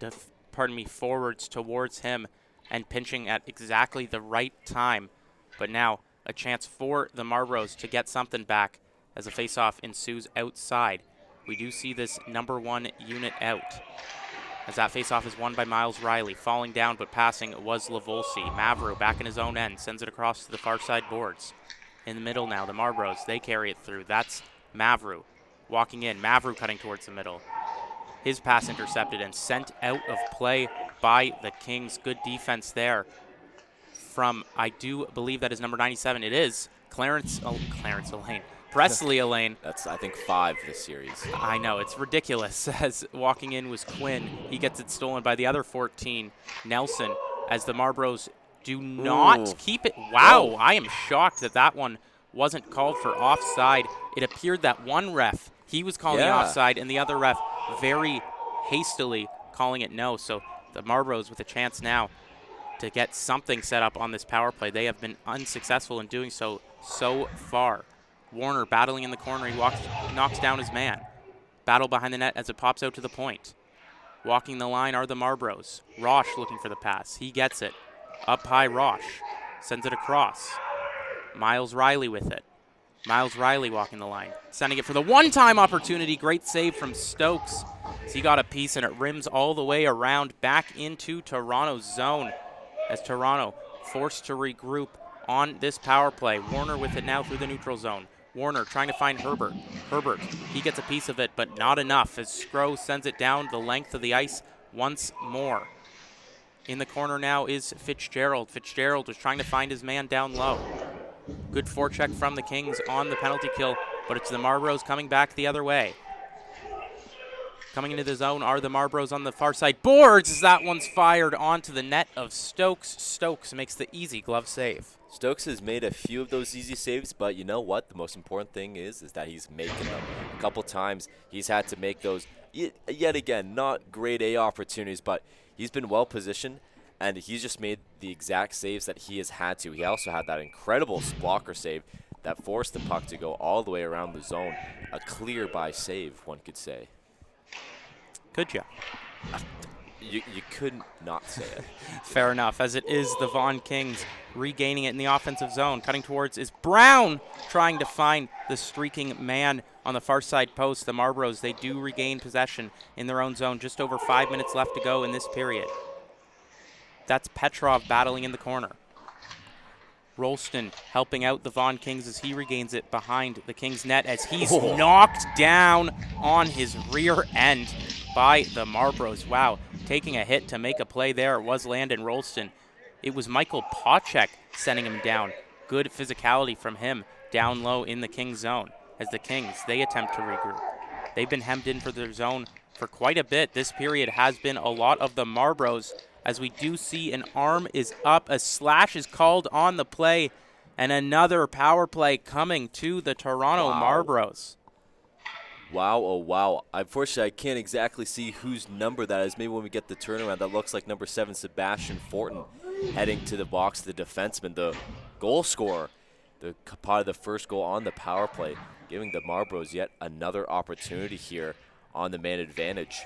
forwards towards him and pinching at exactly the right time. But now a chance for the Marlboros to get something back as a faceoff ensues outside. We do see this number 1 unit out, as that faceoff is won by Miles Riley. Falling down but passing was Lavolsi. Mavro back in his own end, sends it across to the far side boards. In the middle now, the Marlboros, they carry it through. That's Mavro walking in. Mavro cutting towards the middle. His pass intercepted and sent out of play by the Kings. Good defense there from, I do believe that is number 97. It is Clarence Elaine. Presley Elaine. That's, I think, 5 this series. I know, it's ridiculous. As walking in was Quinn. He gets it stolen by the other 14, Nelson, as the Marlboros do not keep it. Wow, I am shocked that that one wasn't called for offside. It appeared that one ref, he was calling it offside, and the other ref very hastily calling it no. So the Marlboros with a chance now to get something set up on this power play. They have been unsuccessful in doing so far. Warner battling in the corner. He knocks down his man. Battle behind the net as it pops out to the point. Walking the line are the Marlboros. Roche looking for the pass. He gets it. Up high, Roche sends it across. Miles Riley with it. Miles Riley walking the line. Sending it for the one-time opportunity. Great save from Stokes. So he got a piece, and it rims all the way around back into Toronto's zone, as Toronto forced to regroup on this power play. Warner with it now through the neutral zone. Warner trying to find Herbert. Herbert, he gets a piece of it, but not enough, as Scrow sends it down the length of the ice once more. In the corner now is Fitzgerald. Fitzgerald was trying to find his man down low. Good forecheck from the Kings on the penalty kill, but it's the Marlboros coming back the other way. Coming into the zone are the Marlboros on the far side boards, as that one's fired onto the net of Stokes. Stokes makes the easy glove save. Stokes has made a few of those easy saves, but you know what? The most important thing is that he's making them. A couple times he's had to make those, yet again, not grade A opportunities, but he's been well positioned, and he's just made the exact saves that he has had to. He also had that incredible blocker save that forced the puck to go all the way around the zone. A clear by save, one could say. Good job. You couldn't not say it. Fair enough, as it is the Vaughan Kings regaining it in the offensive zone. Cutting towards is Brown, trying to find the streaking man on the far side post. The Marlboros, they do regain possession in their own zone. Just over 5 minutes left to go in this period. That's Petrov battling in the corner. Rolston helping out the Vaughan Kings as he regains it behind the Kings net as he's knocked down on his rear end by the Marlboros. Wow, taking a hit to make a play there. It was Landon Rolston. It was Michael Pawczek sending him down. Good physicality from him down low in the Kings zone as the Kings, they attempt to regroup. They've been hemmed in for their zone for quite a bit. This period has been a lot of the Marlboros as we do see an arm is up, a slash is called on the play, and another power play coming to the Toronto Marlboros. Wow, oh wow. Unfortunately, I can't exactly see whose number that is. Maybe when we get the turnaround, that looks like number 7, Sebastian Fortin, heading to the box, the defenseman, the goal scorer, the part of the first goal on the power play, giving the Marlboros yet another opportunity here on the man advantage.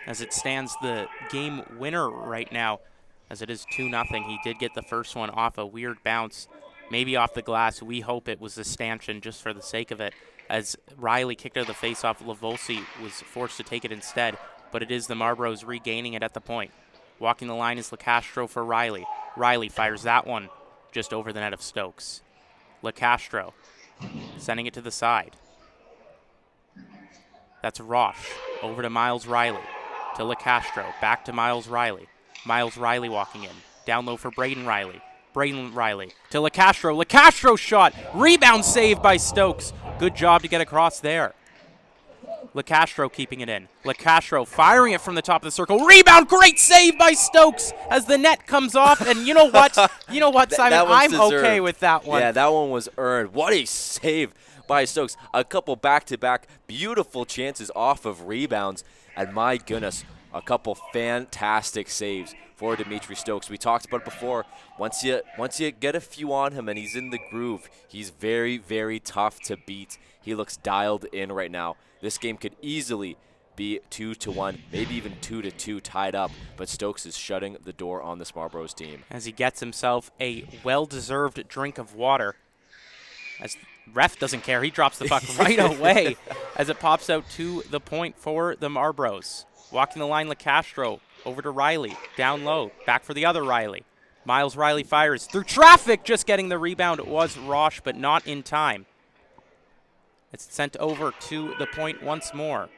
As it stands, the game winner right now, as it is 2-0. He did get the first one off a weird bounce, maybe off the glass. We hope it was a stanchion just for the sake of it. As Riley kicked out of the faceoff, Lavolsi was forced to take it instead, but it is the Marlboros regaining it at the point. Walking the line is LeCastro for Riley. Riley fires that one just over the net of Stokes. LeCastro sending it to the side. That's Roche over to Miles Riley. To LeCastro, back to Miles Riley. Miles Riley walking in. Down low for Braden Riley. Braden Riley to LeCastro. LeCastro shot. Rebound save by Stokes. Good job to get across there. LeCastro keeping it in. LeCastro firing it from the top of the circle. Rebound, great save by Stokes as the net comes off. And you know what? You know what, Simon? I'm okay with that one. Yeah, that one was earned. What a save by Stokes. A couple back-to-back beautiful chances off of rebounds. And my goodness, a couple fantastic saves for Dimitri Stokes. We talked about it before. Once you get a few on him and he's in the groove, he's very, very tough to beat. He looks dialed in right now. This game could easily be 2-1, maybe even 2-2 tied up, but Stokes is shutting the door on this Marlboros team. As he gets himself a well-deserved drink of water. As ref doesn't care, he drops the puck right away as it pops out to the point for the Marlboros. Walking the line, LeCastro over to Riley, down low, back for the other Riley. Miles Riley fires through traffic, just getting the rebound. It was Roche, but not in time. It's sent over to the point once more.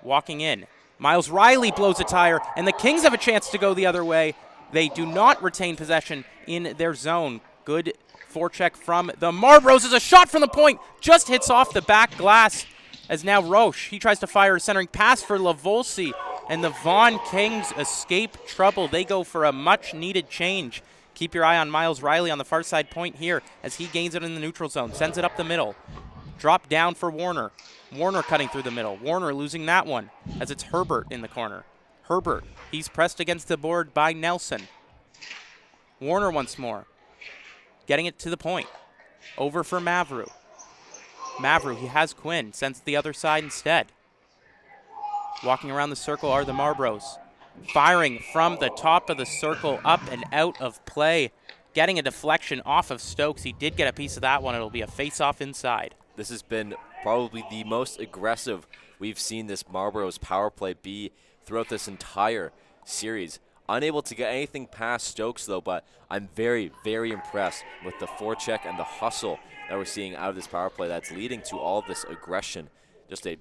Walking in, Miles Riley blows a tire, and the Kings have a chance to go the other way. They do not retain possession in their zone. Good forecheck from the Marlboros as a shot from the point just hits off the back glass. As now Roche, he tries to fire a centering pass for Lavolsi, and the Vaughan Kings escape trouble. They go for a much-needed change. Keep your eye on Miles Riley on the far side point here as he gains it in the neutral zone, sends it up the middle. Drop down for Warner. Warner cutting through the middle. Warner losing that one as it's Herbert in the corner. Herbert, he's pressed against the board by Nelson. Warner once more, getting it to the point. Over for Mavru. Mavru, he has Quinn, sends it the other side instead. Walking around the circle are the Marlboros. Firing from the top of the circle, up and out of play. Getting a deflection off of Stokes. He did get a piece of that one. It'll be a face-off inside. This has been probably the most aggressive we've seen this Marlboros power play be throughout this entire series. Unable to get anything past Stokes, though, but I'm very, very impressed with the forecheck and the hustle that we're seeing out of this power play that's leading to all of this aggression. Just I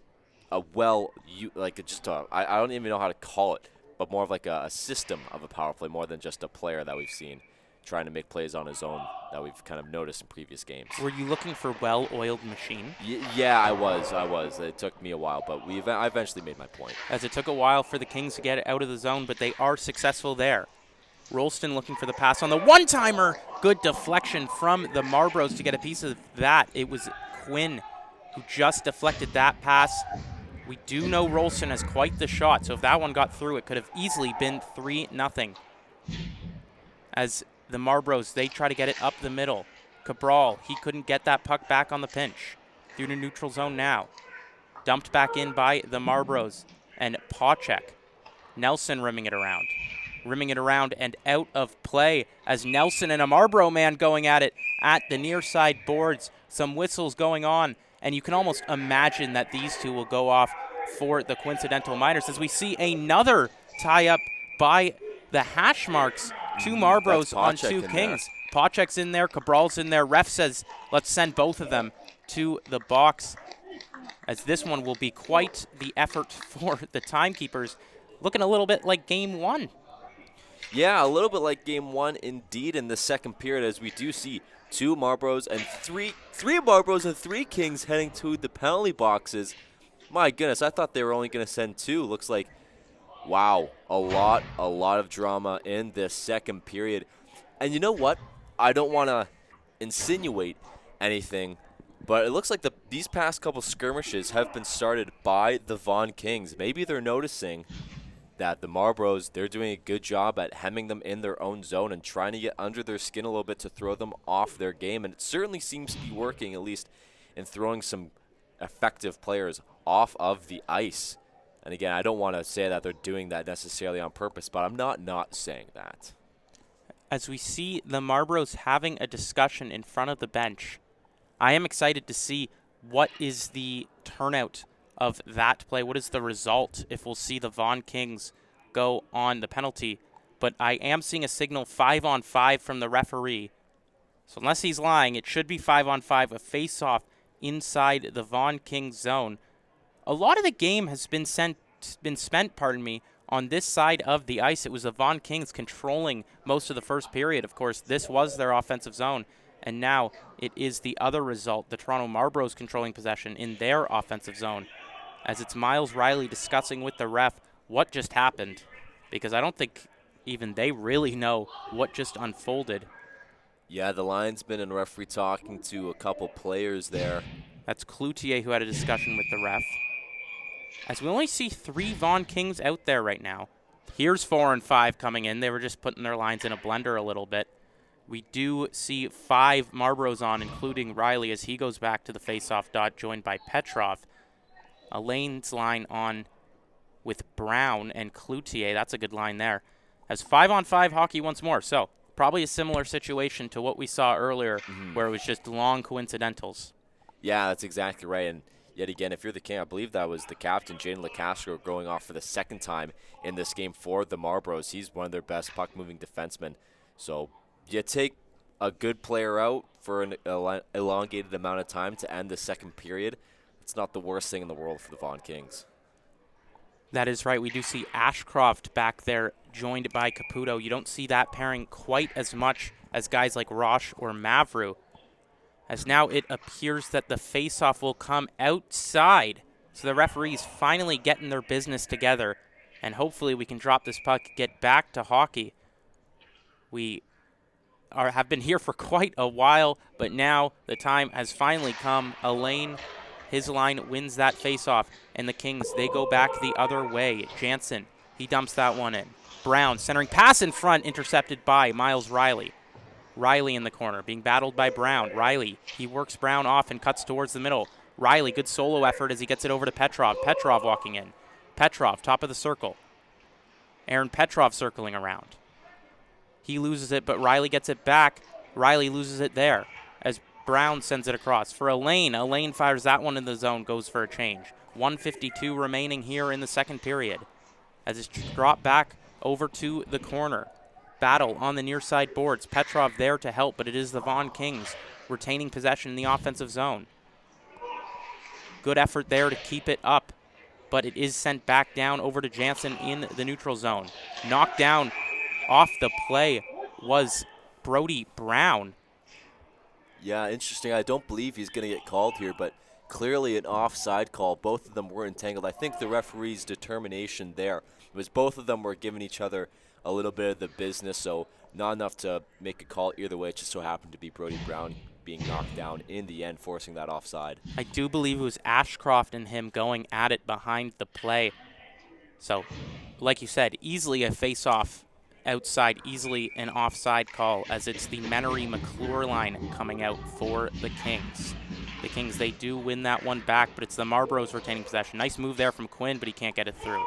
don't even know how to call it, but more of like a system of a power play more than just a player that we've seen trying to make plays on his own that we've kind of noticed in previous games. Were you looking for well-oiled machine? Yeah, I was. It took me a while, but I eventually made my point. As it took a while for the Kings to get it out of the zone, but they are successful there. Rolston looking for the pass on the one-timer. Good deflection from the Marlboros to get a piece of that. It was Quinn who just deflected that pass. We do know Rolston has quite the shot, so if that one got through, it could have easily been 3-0. As the Marlboros, they try to get it up the middle. Cabral, he couldn't get that puck back on the pinch. Through to neutral zone now. Dumped back in by the Marlboros. And Pawczek. Nelson rimming it around. Rimming it around and out of play as Nelson and a Marlboro man going at it at the near side boards. Some whistles going on, and you can almost imagine that these two will go off for the coincidental minors as we see another tie-up by the hash marks. Two Marlboros on two Kings. Pacek's in there, Cabral's in there. Ref says, let's send both of them to the box, as this one will be quite the effort for the timekeepers. Looking a little bit like game one. Yeah, a little bit like game one indeed in the second period, as we do see two Marlboros and three Marlboros and 3 Kings heading to the penalty boxes. My goodness, I thought they were only going to send 2. Looks like, wow, a lot of drama in this second period. And you know what? I don't want to insinuate anything, but it looks like these past couple skirmishes have been started by the Vaughan Kings. Maybe they're noticing that the Marlboros, they're doing a good job at hemming them in their own zone and trying to get under their skin a little bit to throw them off their game. And it certainly seems to be working, at least in throwing some effective players off of the ice. And again, I don't want to say that they're doing that necessarily on purpose, but I'm not saying that. As we see the Marlboros having a discussion in front of the bench, I am excited to see what is the turnout of that play. What is the result if we'll see the Vaughan Kings go on the penalty? But I am seeing a signal 5-on-5 from the referee. So unless he's lying, it should be 5-on-5, a face-off inside the Vaughan Kings zone. A lot of the game has been spent on this side of the ice. It was the Vaughan Kings controlling most of the first period. Of course, this was their offensive zone. And now it is the other result, the Toronto Marlboros controlling possession in their offensive zone, as it's Miles Riley discussing with the ref what just happened, because I don't think even they really know what just unfolded. Yeah, the linesman and referee talking to a couple players there. That's Cloutier who had a discussion with the ref. As we only see 3 Vaughan Kings out there right now. Here's 4 and 5 coming in. They were just putting their lines in a blender a little bit. We do see 5 Marlboros on, including Riley, as he goes back to the face-off dot, joined by Petrov. Elaine's line on with Brown and Cloutier. That's a good line there. As 5-on-5 hockey once more. So probably a similar situation to what we saw earlier, where it was just long coincidentals. Yeah, that's exactly right. And yet again, if you're the King, I believe that was the captain, Jaden LeCastro, going off for the second time in this game for the Marlboros. He's one of their best puck-moving defensemen. So you take a good player out for an elongated amount of time to end the second period. It's not the worst thing in the world for the Vaughan Kings. That is right. We do see Ashcroft back there joined by Caputo. You don't see that pairing quite as much as guys like Roche or Mavru, as now it appears that the face-off will come outside. So the referees finally getting their business together, and hopefully we can drop this puck, get back to hockey. We have been here for quite a while, but now the time has finally come. Elaine, his line wins that face-off, and the Kings, they go back the other way. Jansen, he dumps that one in. Brown, centering pass in front, intercepted by Miles Riley. Riley in the corner, being battled by Brown. Riley, he works Brown off and cuts towards the middle. Riley, good solo effort as he gets it over to Petrov. Petrov walking in. Petrov, top of the circle. Aaron Petrov circling around. He loses it, but Riley gets it back. Riley loses it there as Brown sends it across. For Elaine, Elaine fires that one in the zone, goes for a change. 1:52 remaining here in the second period, as it's dropped back over to the corner. Battle on the near side boards. Petrov there to help, but it is the Vaughan Kings retaining possession in the offensive zone. Good effort there to keep it up, but it is sent back down over to Jansen in the neutral zone. Knocked down off the play was Brody Brown. Yeah, interesting. I don't believe he's going to get called here, but clearly an offside call. Both of them were entangled. I think the referee's determination there was both of them were giving each other a little bit of the business, so not enough to make a call either way. It just so happened to be Brody Brown being knocked down in the end, forcing that offside. I do believe it was Ashcroft and him going at it behind the play. So, like you said, easily a face-off outside, easily an offside call, as it's the Menery-McClure line coming out for the Kings. The Kings, they do win that one back, but it's the Marlboros retaining possession. Nice move there from Quinn, but he can't get it through.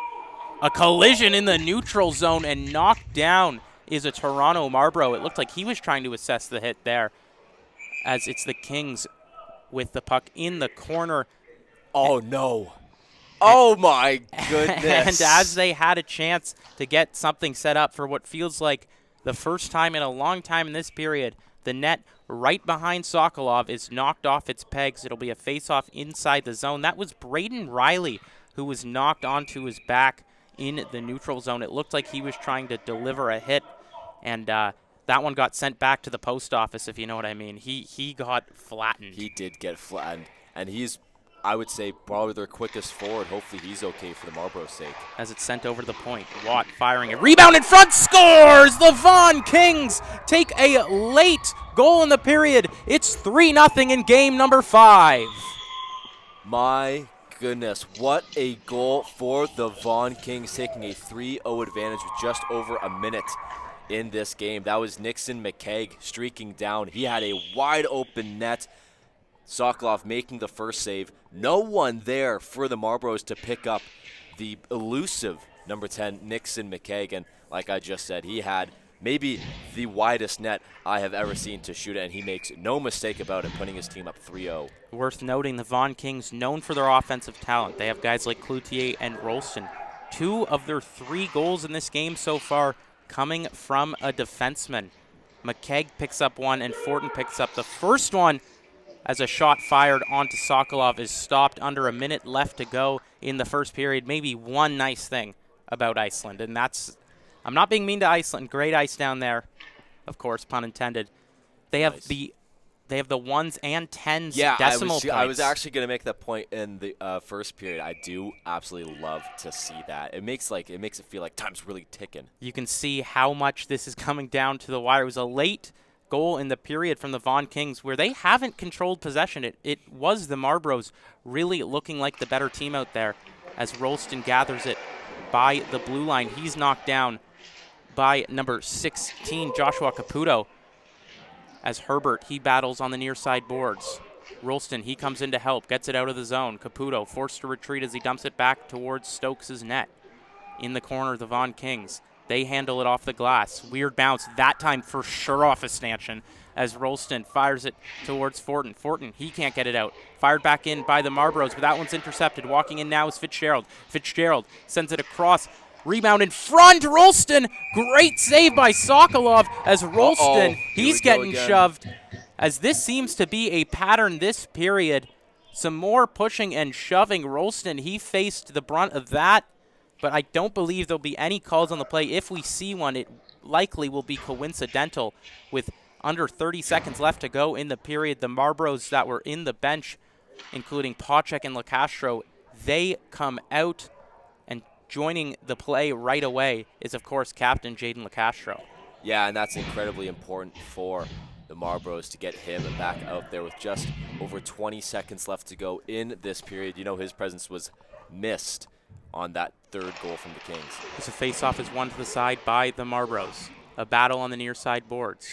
A collision in the neutral zone, and knocked down is a Toronto Marlboro. It looked like he was trying to assess the hit there, as it's the Kings with the puck in the corner. Oh, no. Oh, my goodness. And as they had a chance to get something set up for what feels like the first time in a long time in this period, The net right behind Sokolov is knocked off its pegs. It'll be a face-off inside the zone. That was Braden Riley who was knocked onto his back in the neutral zone. It looked like he was trying to deliver a hit, and that one got sent back to the post office, if you know what I mean. He got flattened. He did get flattened, and he's, I would say, probably their quickest forward. Hopefully he's okay for the Marlboros' sake. As it's sent over to the point. Watt firing a rebound in front, scores! The Vaughan Kings take a late goal in the period. It's 3-0 in game number 5. My goodness, what a goal for the Vaughan Kings, taking a 3-0 advantage with just over a minute in this game. That was Nixon McKegg streaking down. He had a wide open net. Sokolov making the first save. No one there for the Marlboros to pick up the elusive number 10, Nixon McKegg. And like I just said, he had maybe the widest net I have ever seen to shoot it, and he makes no mistake about it, putting his team up 3-0. Worth noting, the Vaughan Kings, known for their offensive talent. They have guys like Cloutier and Rolston. 2 of their 3 goals in this game so far coming from a defenseman. McKegg picks up one, and Fortin picks up the first one, as a shot fired onto Sokolov is stopped under a minute left to go in the first period. Maybe one nice thing about Iceland, and that's, I'm not being mean to Iceland. Great ice down there, of course, pun intended. They have Nice. they have the 1s and 10s Yeah, decimal points. I was actually going to make that point in the first period. I do absolutely love to see that. It makes it feel like time's really ticking. You can see how much this is coming down to the wire. It was a late goal in the period from the Vaughan Kings where they haven't controlled possession. It was the Marlboros really looking like the better team out there as Rolston gathers it by the blue line. He's knocked down by number 16, Joshua Caputo, as Herbert, he battles on the near side boards. Rolston, he comes in to help, gets it out of the zone. Caputo forced to retreat as he dumps it back towards Stokes' net. In the corner, the Vaughan Kings. They handle it off the glass. Weird bounce, that time for sure off a stanchion, as Rolston fires it towards Fortin. Fortin, he can't get it out. Fired back in by the Marlboros, but that one's intercepted. Walking in now is Fitzgerald. Fitzgerald sends it across. Rebound in front, Rolston. Great save by Sokolov as Rolston, he's getting shoved. As this seems to be a pattern this period. Some more pushing and shoving. Rolston, he faced the brunt of that, but I don't believe there'll be any calls on the play. If we see one, it likely will be coincidental. With under 30 seconds left to go in the period, the Marlboros that were in the bench, including Pawchek and LeCastro, they come out, and joining the play right away is, of course, Captain Jaden LeCastro. Yeah, and that's incredibly important for the Marlboros to get him back out there with just over 20 seconds left to go in this period. You know, his presence was missed on that third goal from the Kings. As a face-off is won to the side by the Marlboros. A battle on the near side boards.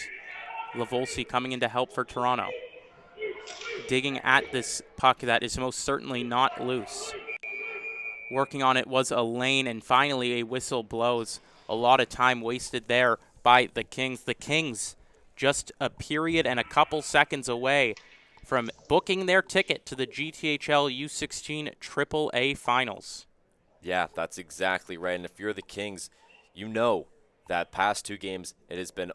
Lavolsi coming in to help for Toronto. Digging at this puck that is most certainly not loose. Working on it was Elaine, and finally a whistle blows. A lot of time wasted there by the Kings. The Kings just a period and a couple seconds away from booking their ticket to the GTHL U16 AAA Finals. Yeah, that's exactly right. And if you're the Kings, you know that past 2 games, it has been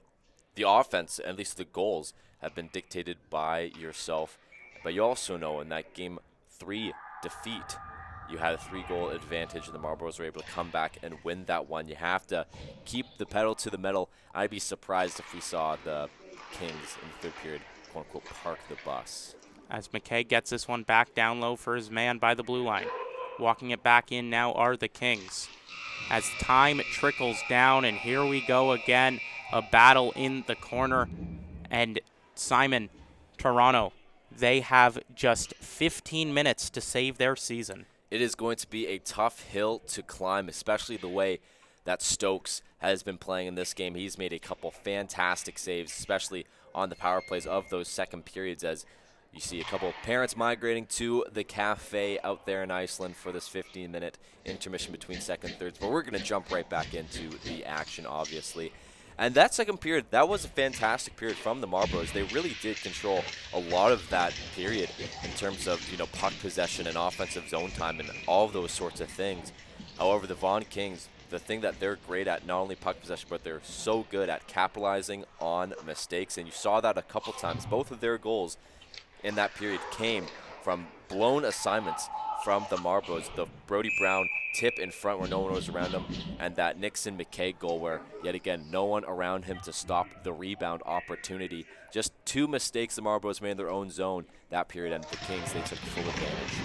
the offense, at least the goals, have been dictated by yourself. But you also know in that game 3 defeat, you had a 3-goal advantage, and the Marlboros were able to come back and win that one. You have to keep the pedal to the metal. I'd be surprised if we saw the Kings in the third period, quote-unquote, park the bus. As McKay gets this one back down low for his man by the blue line. Walking it back in now are the Kings. As time trickles down, and here we go again, a battle in the corner. And Simon, Toronto, they have just 15 minutes to save their season. It is going to be a tough hill to climb, especially the way that Stokes has been playing in this game. He's made a couple fantastic saves, especially on the power plays of those second periods, as you see a couple of parents migrating to the cafe out there in Iceland for this 15-minute intermission between second and thirds. But we're going to jump right back into the action, obviously. And that second period, that was a fantastic period from the Marlboros. They really did control a lot of that period in terms of, you know, puck possession and offensive zone time and all of those sorts of things. However, the Vaughan Kings, the thing that they're great at, not only puck possession, but they're so good at capitalizing on mistakes. And you saw that a couple times. Both of their goals in that period came from blown assignments from the Marlboros. The Brody Brown tip in front where no one was around him, and that Nixon McKay goal where, yet again, no one around him to stop the rebound opportunity. Just 2 mistakes the Marlboros made in their own zone that period, and the Kings, they took full advantage.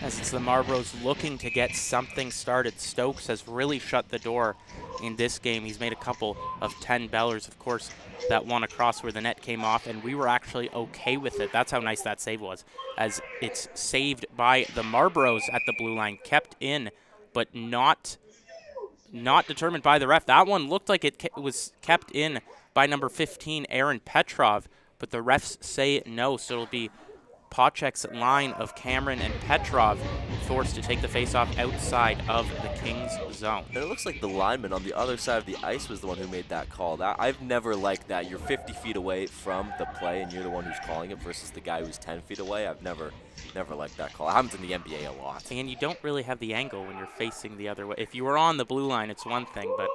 As it's the Marlboros looking to get something started. Stokes has really shut the door in this game. He's made a couple of 10-bellers. Of course, that one across where the net came off, and we were actually okay with it. That's how nice that save was, as it's saved by the Marlboros at the blue line, kept in, but not determined by the ref. That one looked like it was kept in by number 15, Aaron Petrov, but the refs say no, so it'll be Pacek's line of Cameron and Petrov forced to take the faceoff outside of the Kings' zone. And it looks like the lineman on the other side of the ice was the one who made that call. I've never liked that. You're 50 feet away from the play, and you're the one who's calling it versus the guy who's 10 feet away. I've never liked that call. It happens in the NBA a lot. And you don't really have the angle when you're facing the other way. If you were on the blue line, it's one thing, but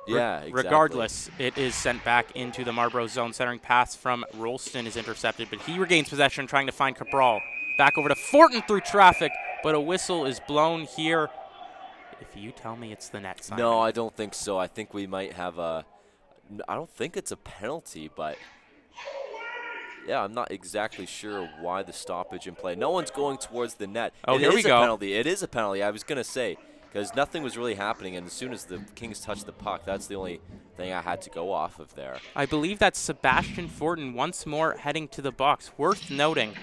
yeah, exactly. Regardless, it is sent back into the Marlboro zone. Centering pass from Rolston is intercepted, but he regains possession, trying to find Cabral. Back over to Fortin through traffic, but a whistle is blown here. If you tell me it's the net sign. No, I don't think so. I think we might have I don't think it's a penalty, but yeah, I'm not exactly sure why the stoppage in play. No one's going towards the net. Oh, here we go. It is a penalty. I was going to say, because nothing was really happening, and as soon as the Kings touched the puck, that's the only thing I had to go off of there. I believe that's Sebastian Fortin once more heading to the box. Worth noting,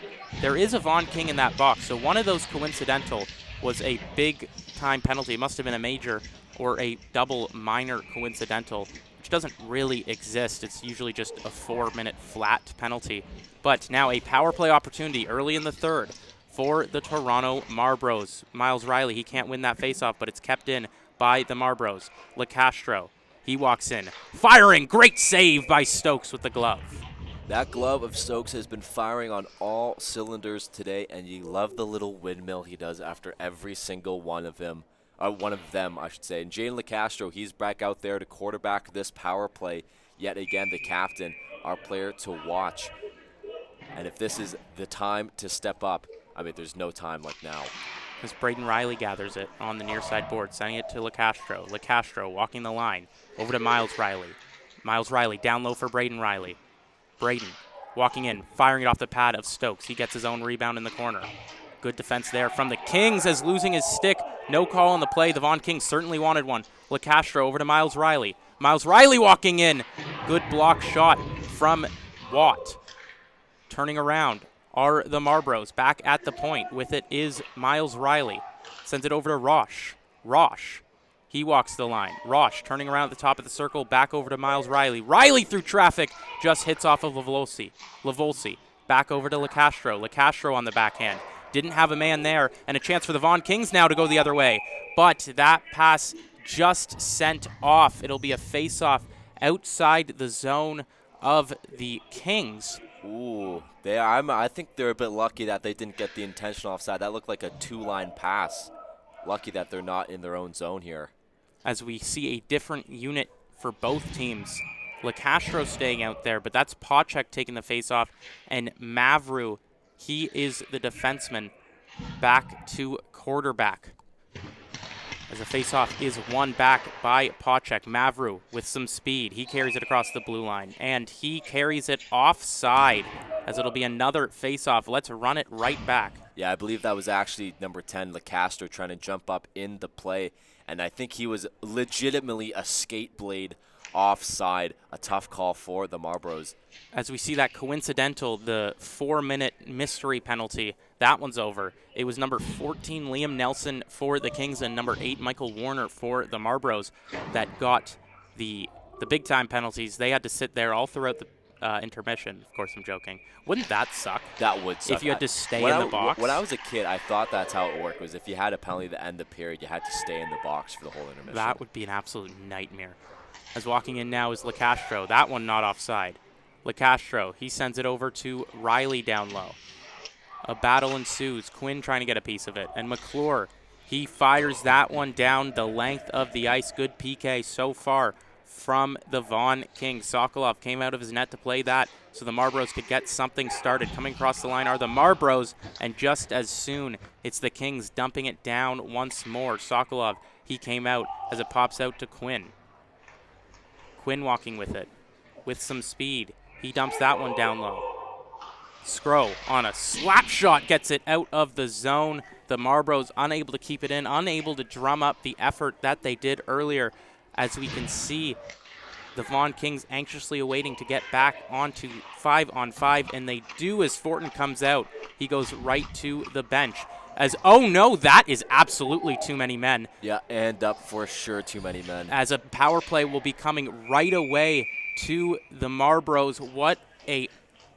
there is a Vaughan King in that box, so one of those coincidental was a big-time penalty. It must have been a major or a double minor coincidental, which doesn't really exist. It's usually just a 4-minute flat penalty. But now a power play opportunity early in the third for the Toronto Marlboros. Miles Riley, he can't win that faceoff, but it's kept in by the Marlboros. LeCastro, he walks in, firing. Great save by Stokes with the glove. That glove of Stokes has been firing on all cylinders today, and you love the little windmill he does after every single one of them, I should say. And Jane LeCastro, he's back out there to quarterback this power play. Yet again, the captain, our player to watch. And if this is the time to step up, I mean, there's no time like now. As Braden Riley gathers it on the near side board, sending it to LeCastro. LeCastro walking the line over to Miles Riley. Miles Riley down low for Braden Riley. Braden walking in, firing it off the pad of Stokes. He gets his own rebound in the corner. Good defense there from the Kings as losing his stick. No call on the play. The Vaughan Kings certainly wanted one. LeCastro over to Miles Riley. Miles Riley walking in. Good block shot from Watt. Turning around are the Marlboros. Back at the point with it is Miles Riley. Sends it over to Roche. Roche, he walks the line. Roche turning around at the top of the circle, back over to Miles Riley. Riley through traffic, just hits off of Lavolsi. Back over to LeCastro. LeCastro on the backhand. Didn't have a man there, and a chance for the Vaughan Kings now to go the other way. But that pass just sent off. It'll be a face-off outside the zone of the Kings. Ooh, I think they're a bit lucky that they didn't get the intentional offside. That looked like a 2-line pass. Lucky that they're not in their own zone here. As we see a different unit for both teams. LeCastro staying out there, but that's Pacek taking the face-off, and Mavru, he is the defenseman, back to quarterback. As the face-off is won back by Pacek. Mavru with some speed. He carries it across the blue line, and he carries it offside, as it'll be another face-off. Let's run it right back. Yeah, I believe that was actually number 10, LeCastro, trying to jump up in the play, and I think he was legitimately a skate blade offside. A tough call for the Marlboros. As we see that coincidental, the 4-minute mystery penalty, that one's over. It was number 14, Liam Nelson for the Kings, and number 8, Michael Warner for the Marlboros that got the big-time penalties. They had to sit there all throughout the intermission. Of course, I'm joking. Wouldn't that suck? That would suck. If you had to stay in the box. When I was a kid, I thought that's how it worked, was if you had a penalty to end the period, you had to stay in the box for the whole intermission. That would be an absolute nightmare. As walking in now is LeCastro. That one not offside. LeCastro, he sends it over to Riley down low. A battle ensues. Quinn trying to get a piece of it. And McClure, He fires that one down the length of the ice. Good PK so far from the Vaughan Kings. Sokolov came out of his net to play that so the Marlboros could get something started. Coming across the line are the Marlboros, and just as soon, it's the Kings dumping it down once more. Sokolov, he came out as it pops out to Quinn. Quinn walking with it with some speed. He dumps that one down low. Skro on a slap shot gets it out of the zone. The Marlboros unable to keep it in, unable to drum up the effort that they did earlier. As we can see, the Vaughan Kings anxiously awaiting to get back onto 5-on-5, and they do as Fortin comes out. He goes right to the bench. As, oh no, that is absolutely too many men. Yeah, and up for sure too many men. As a power play will be coming right away to the Marlboros.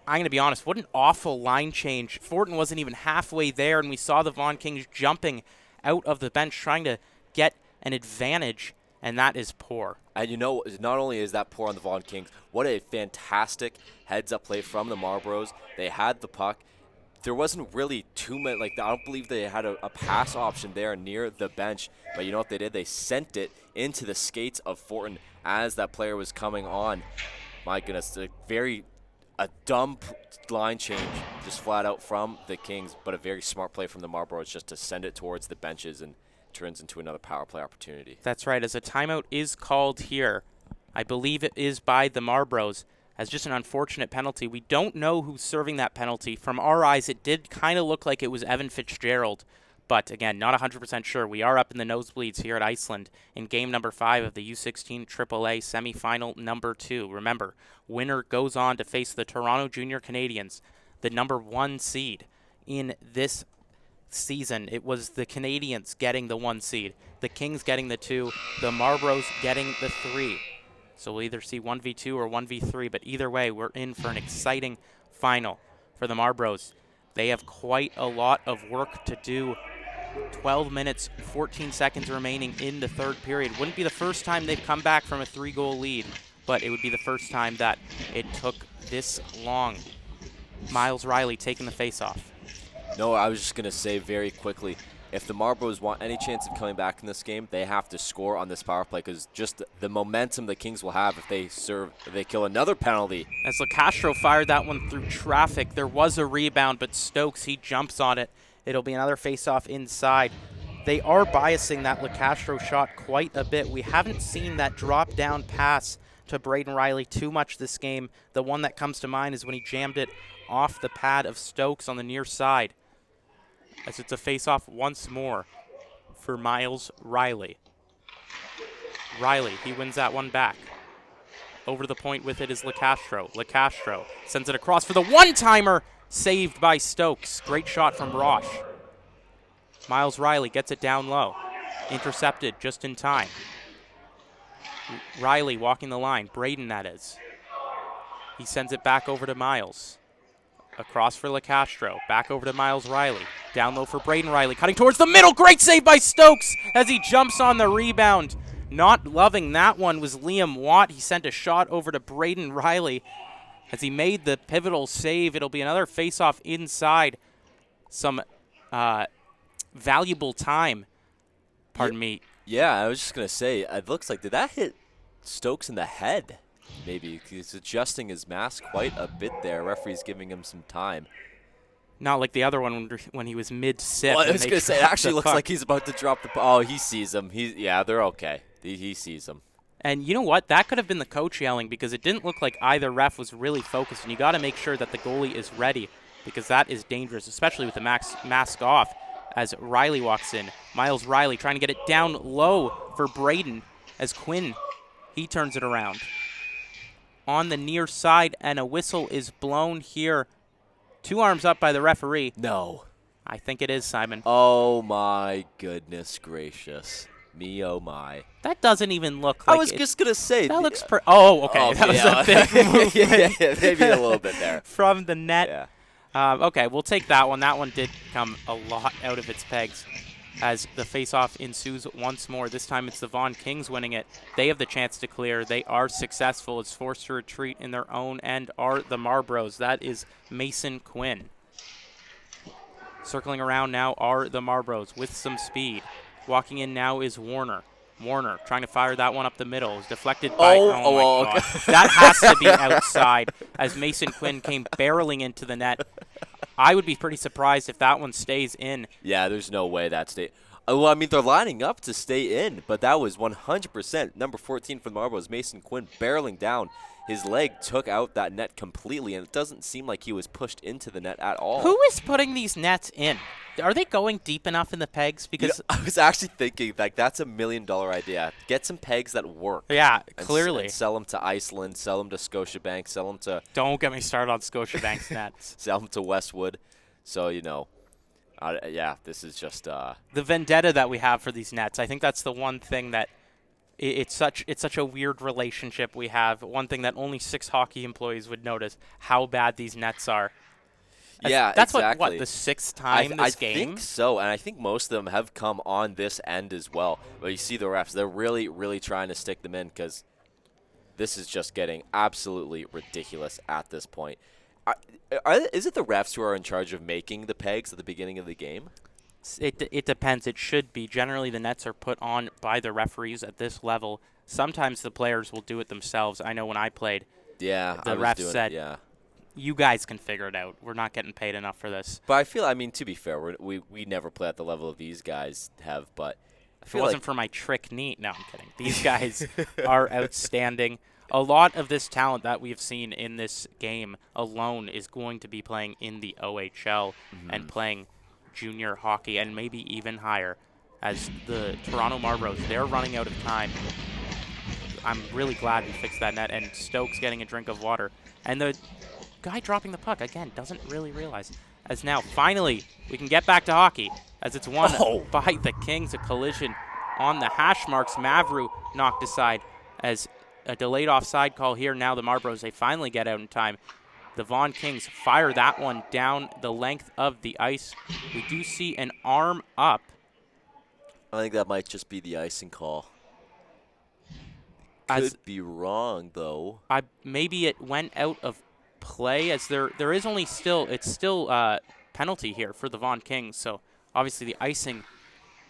I'm going to be honest, what an awful line change. Fortin wasn't even halfway there, and we saw the Vaughan Kings jumping out of the bench trying to get an advantage, and that is poor. And you know, not only is that poor on the Vaughan Kings, what a fantastic heads-up play from the Marlboros. They had the puck. There wasn't really too many, I don't believe they had a pass option there near the bench, but you know what they did? They sent it into the skates of Fortin as that player was coming on. My goodness, a dumb line change, just flat out from the Kings, but a very smart play from the Marlboros just to send it towards the benches and turns into another power play opportunity. That's right. As a timeout is called here, I believe it is by the Marlboros, as just an unfortunate penalty. We don't know who's serving that penalty. From our eyes, it did kind of look like it was Evan Fitzgerald, but again, not 100% sure. We are up in the nosebleeds here at Iceland in game number 5 of the U16 AAA semifinal number 2. Remember, winner goes on to face the Toronto Junior Canadiens, the number 1 seed in this season. It was the Canadiens getting the 1 seed, the Kings getting the 2, the Marlboros getting the 3. So we'll either see 1v2 or 1v3, but either way, we're in for an exciting final for the Marlboros. They have quite a lot of work to do. 12 minutes, 14 seconds remaining in the third period. Wouldn't be the first time they've come back from a 3-goal lead, but it would be the first time that it took this long. Miles Riley taking the faceoff. No, I was just going to say very quickly, if the Marlboros want any chance of coming back in this game, they have to score on this power play, because just the momentum the Kings will have if they kill another penalty. As LeCastro fired that one through traffic, there was a rebound, but Stokes, he jumps on it. It'll be another face-off inside. They are biasing that LeCastro shot quite a bit. We haven't seen that drop-down pass to Braden Riley too much this game. The one that comes to mind is when he jammed it off the pad of Stokes on the near side. As it's a face-off once more for Miles Riley. Riley, he wins that one back. Over to the point with it is LeCastro. LeCastro sends it across for the one-timer, saved by Stokes. Great shot from Roche. Miles Riley gets it down low. Intercepted just in time. Riley walking the line. Braden, that is. He sends it back over to Miles. Across for LeCastro. Back over to Miles Riley. Down low for Braden Riley. Cutting towards the middle. Great save by Stokes as he jumps on the rebound. Not loving that one was Liam Watt. He sent a shot over to Braden Riley as he made the pivotal save. It'll be another face-off inside. Some valuable time. Pardon me. Yeah, I was just going to say, it looks like, did that hit Stokes in the head? Maybe. He's adjusting his mask quite a bit there. Referee's giving him some time. Not like the other one when he was mid-sip. Well, I was going to say, it actually looks like he's about to drop the ball. Oh, he sees him. Yeah, they're okay. He sees him. And you know what? That could have been the coach yelling, because it didn't look like either ref was really focused. And you got to make sure that the goalie is ready, because that is dangerous, especially with the mask off. As Riley walks in, Miles Riley trying to get it down low for Braden as Quinn, he turns it around. On the near side, and a whistle is blown here. 2 arms up by the referee. No. I think it is, Simon. Oh, my goodness gracious. Me, oh, my. That doesn't even look like I was just going to say. That looks oh, okay. Oh, that was a big movement. yeah, maybe a little bit there. From the net. Yeah. Okay, we'll take that one. That one did come a lot out of its pegs as the face-off ensues once more. This time it's the Vaughan Kings winning it. They have the chance to clear. They are successful. It's forced to retreat in their own end are the Marlboros. That is Mason Quinn. Circling around now are the Marlboros with some speed. Walking in now is Warner. Warner trying to fire that one up the middle. Is deflected by, my God. Okay. That has to be outside as Mason Quinn came barreling into the net. I would be pretty surprised if that one stays in. Yeah, there's no way that stay. Well, I mean, they're lining up to stay in, but that was 100%. Number 14 for the Marlboros, Mason Quinn, barreling down. His leg took out that net completely, and it doesn't seem like he was pushed into the net at all. Who is putting these nets in? Are they going deep enough in the pegs? Because I was actually thinking, like, that's $1 million idea. Get some pegs that work. Yeah, and clearly. sell them to Iceland, sell them to Scotiabank, sell them to Don't get me started on Scotiabank's nets. sell them to Westwood. So, yeah, this is just The vendetta that we have for these nets. I think that's the one thing that it's such a weird relationship we have. One thing that only 6 hockey employees would notice, how bad these nets are. That's exactly. what, the 6th time this game? I think so, and I think most of them have come on this end as well. But you see the refs, they're really, really trying to stick them in because this is just getting absolutely ridiculous at this point. Is it the refs who are in charge of making the pegs at the beginning of the game? It depends. It should be. Generally, the nets are put on by the referees at this level. Sometimes the players will do it themselves. I know when I played, the ref said, you guys can figure it out. We're not getting paid enough for this. But I feel, to be fair, we never play at the level of these guys have. But if it wasn't for my trick knee, no, I'm kidding. These guys are outstanding. A lot of this talent that we've seen in this game alone is going to be playing in the OHL and playing junior hockey and maybe even higher. As the Toronto Marlboros, they're running out of time. I'm really glad we fixed that net, and Stokes getting a drink of water. And the guy dropping the puck, again, doesn't really realize. As now, finally, we can get back to hockey as it's won by the Kings. A collision on the hash marks. Mavru knocked aside as a delayed offside call here. Now the Marlboros, they finally get out in time. The Vaughan Kings fire that one down the length of the ice. We do see an arm up. I think that might just be the icing call. Could be wrong, though. Maybe it went out of play, as there is only still penalty here for the Vaughan Kings. So obviously the icing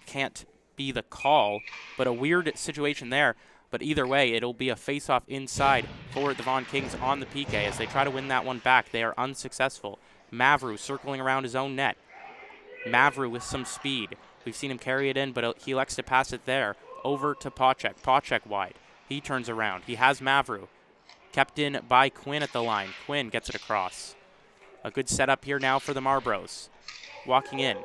can't be the call, but a weird situation there. But either way, it'll be a face-off inside for the Vaughan Kings on the PK as they try to win that one back. They are unsuccessful. Mavru circling around his own net. Mavru with some speed. We've seen him carry it in, but he elects to pass it there over to Pacek. Pacek wide. He turns around. He has Mavru. Kept in by Quinn at the line. Quinn gets it across. A good setup here now for the Marlboros. Walking in.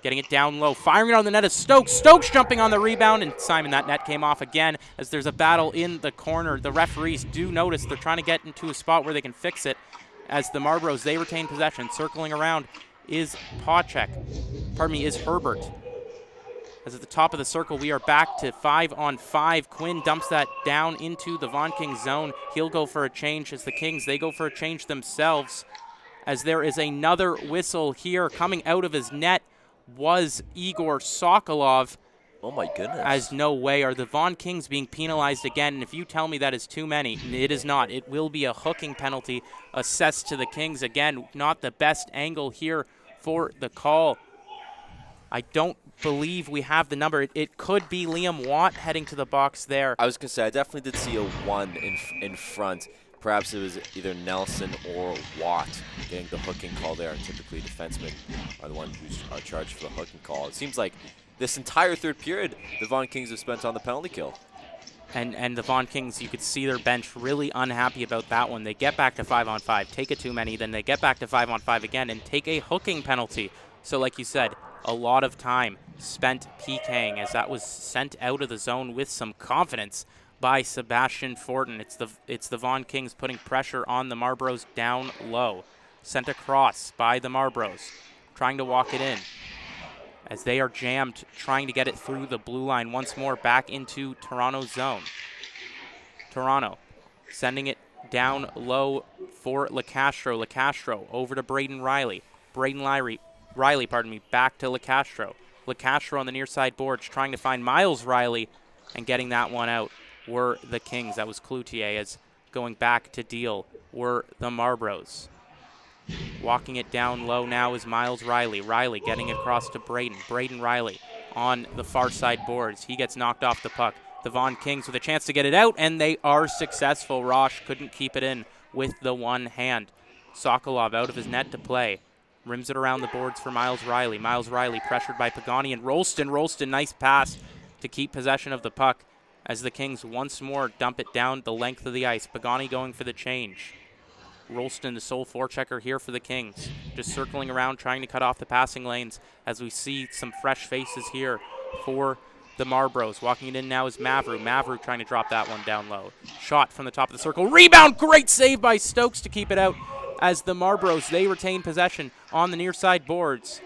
Getting it down low. Firing it on the net is Stokes. Stokes jumping on the rebound. And Simon, that net came off again as there's a battle in the corner. The referees do notice they're trying to get into a spot where they can fix it. As the Marlboros, they retain possession. Circling around is is Herbert. As at the top of the circle, we are back to 5-on-5. Quinn dumps that down into the Vaughan Kings zone. He'll go for a change as the Kings, they go for a change themselves. As there is another whistle here coming out of his net was Igor Sokolov. Oh, my goodness. As no way are the Vaughan Kings being penalized again. And if you tell me that is too many, it is not. It will be a hooking penalty assessed to the Kings. Again, not the best angle here for the call. I don't believe we have the number. It could be Liam Watt heading to the box there. I was going to say, I definitely did see a 1 in front. Perhaps it was either Nelson or Watt getting the hooking call there. Typically, defensemen are the ones who's charged for the hooking call. It seems like this entire third period, the Vaughan Kings have spent on the penalty kill. And the Vaughan Kings, you could see their bench really unhappy about that one. They get back to 5-on-5, take it too many, then they get back to 5-on-5 again and take a hooking penalty. So like you said, a lot of time spent PKing as that was sent out of the zone with some confidence by Sebastian Fortin. It's the Vaughan Kings putting pressure on the Marlboros down low. Sent across by the Marlboros, trying to walk it in. As they are jammed, trying to get it through the blue line once more back into Toronto's zone. Toronto sending it down low for LeCastro. LeCastro over to Braden Riley. Riley, back to LeCastro. LeCastro on the near side boards trying to find Miles Riley, and getting that one out were the Kings. That was Cloutier, as going back to deal were the Marlboros. Walking it down low now is Miles Riley. Riley getting it across to Braden. Braden Riley on the far side boards. He gets knocked off the puck. The Vaughan Kings with a chance to get it out, and they are successful. Rosh couldn't keep it in with the one hand. Sokolov out of his net to play. Rims it around the boards for Miles Riley. Miles Riley pressured by Pagani and Rolston. Rolston, nice pass to keep possession of the puck as the Kings once more dump it down the length of the ice. Pagani going for the change. Rolston, the sole forechecker here for the Kings. Just circling around, trying to cut off the passing lanes as we see some fresh faces here for the Marlboros. Walking it in now is Mavru. Mavru trying to drop that one down low. Shot from the top of the circle. Rebound! Great save by Stokes to keep it out as the Marlboros, they retain possession on the near side boards.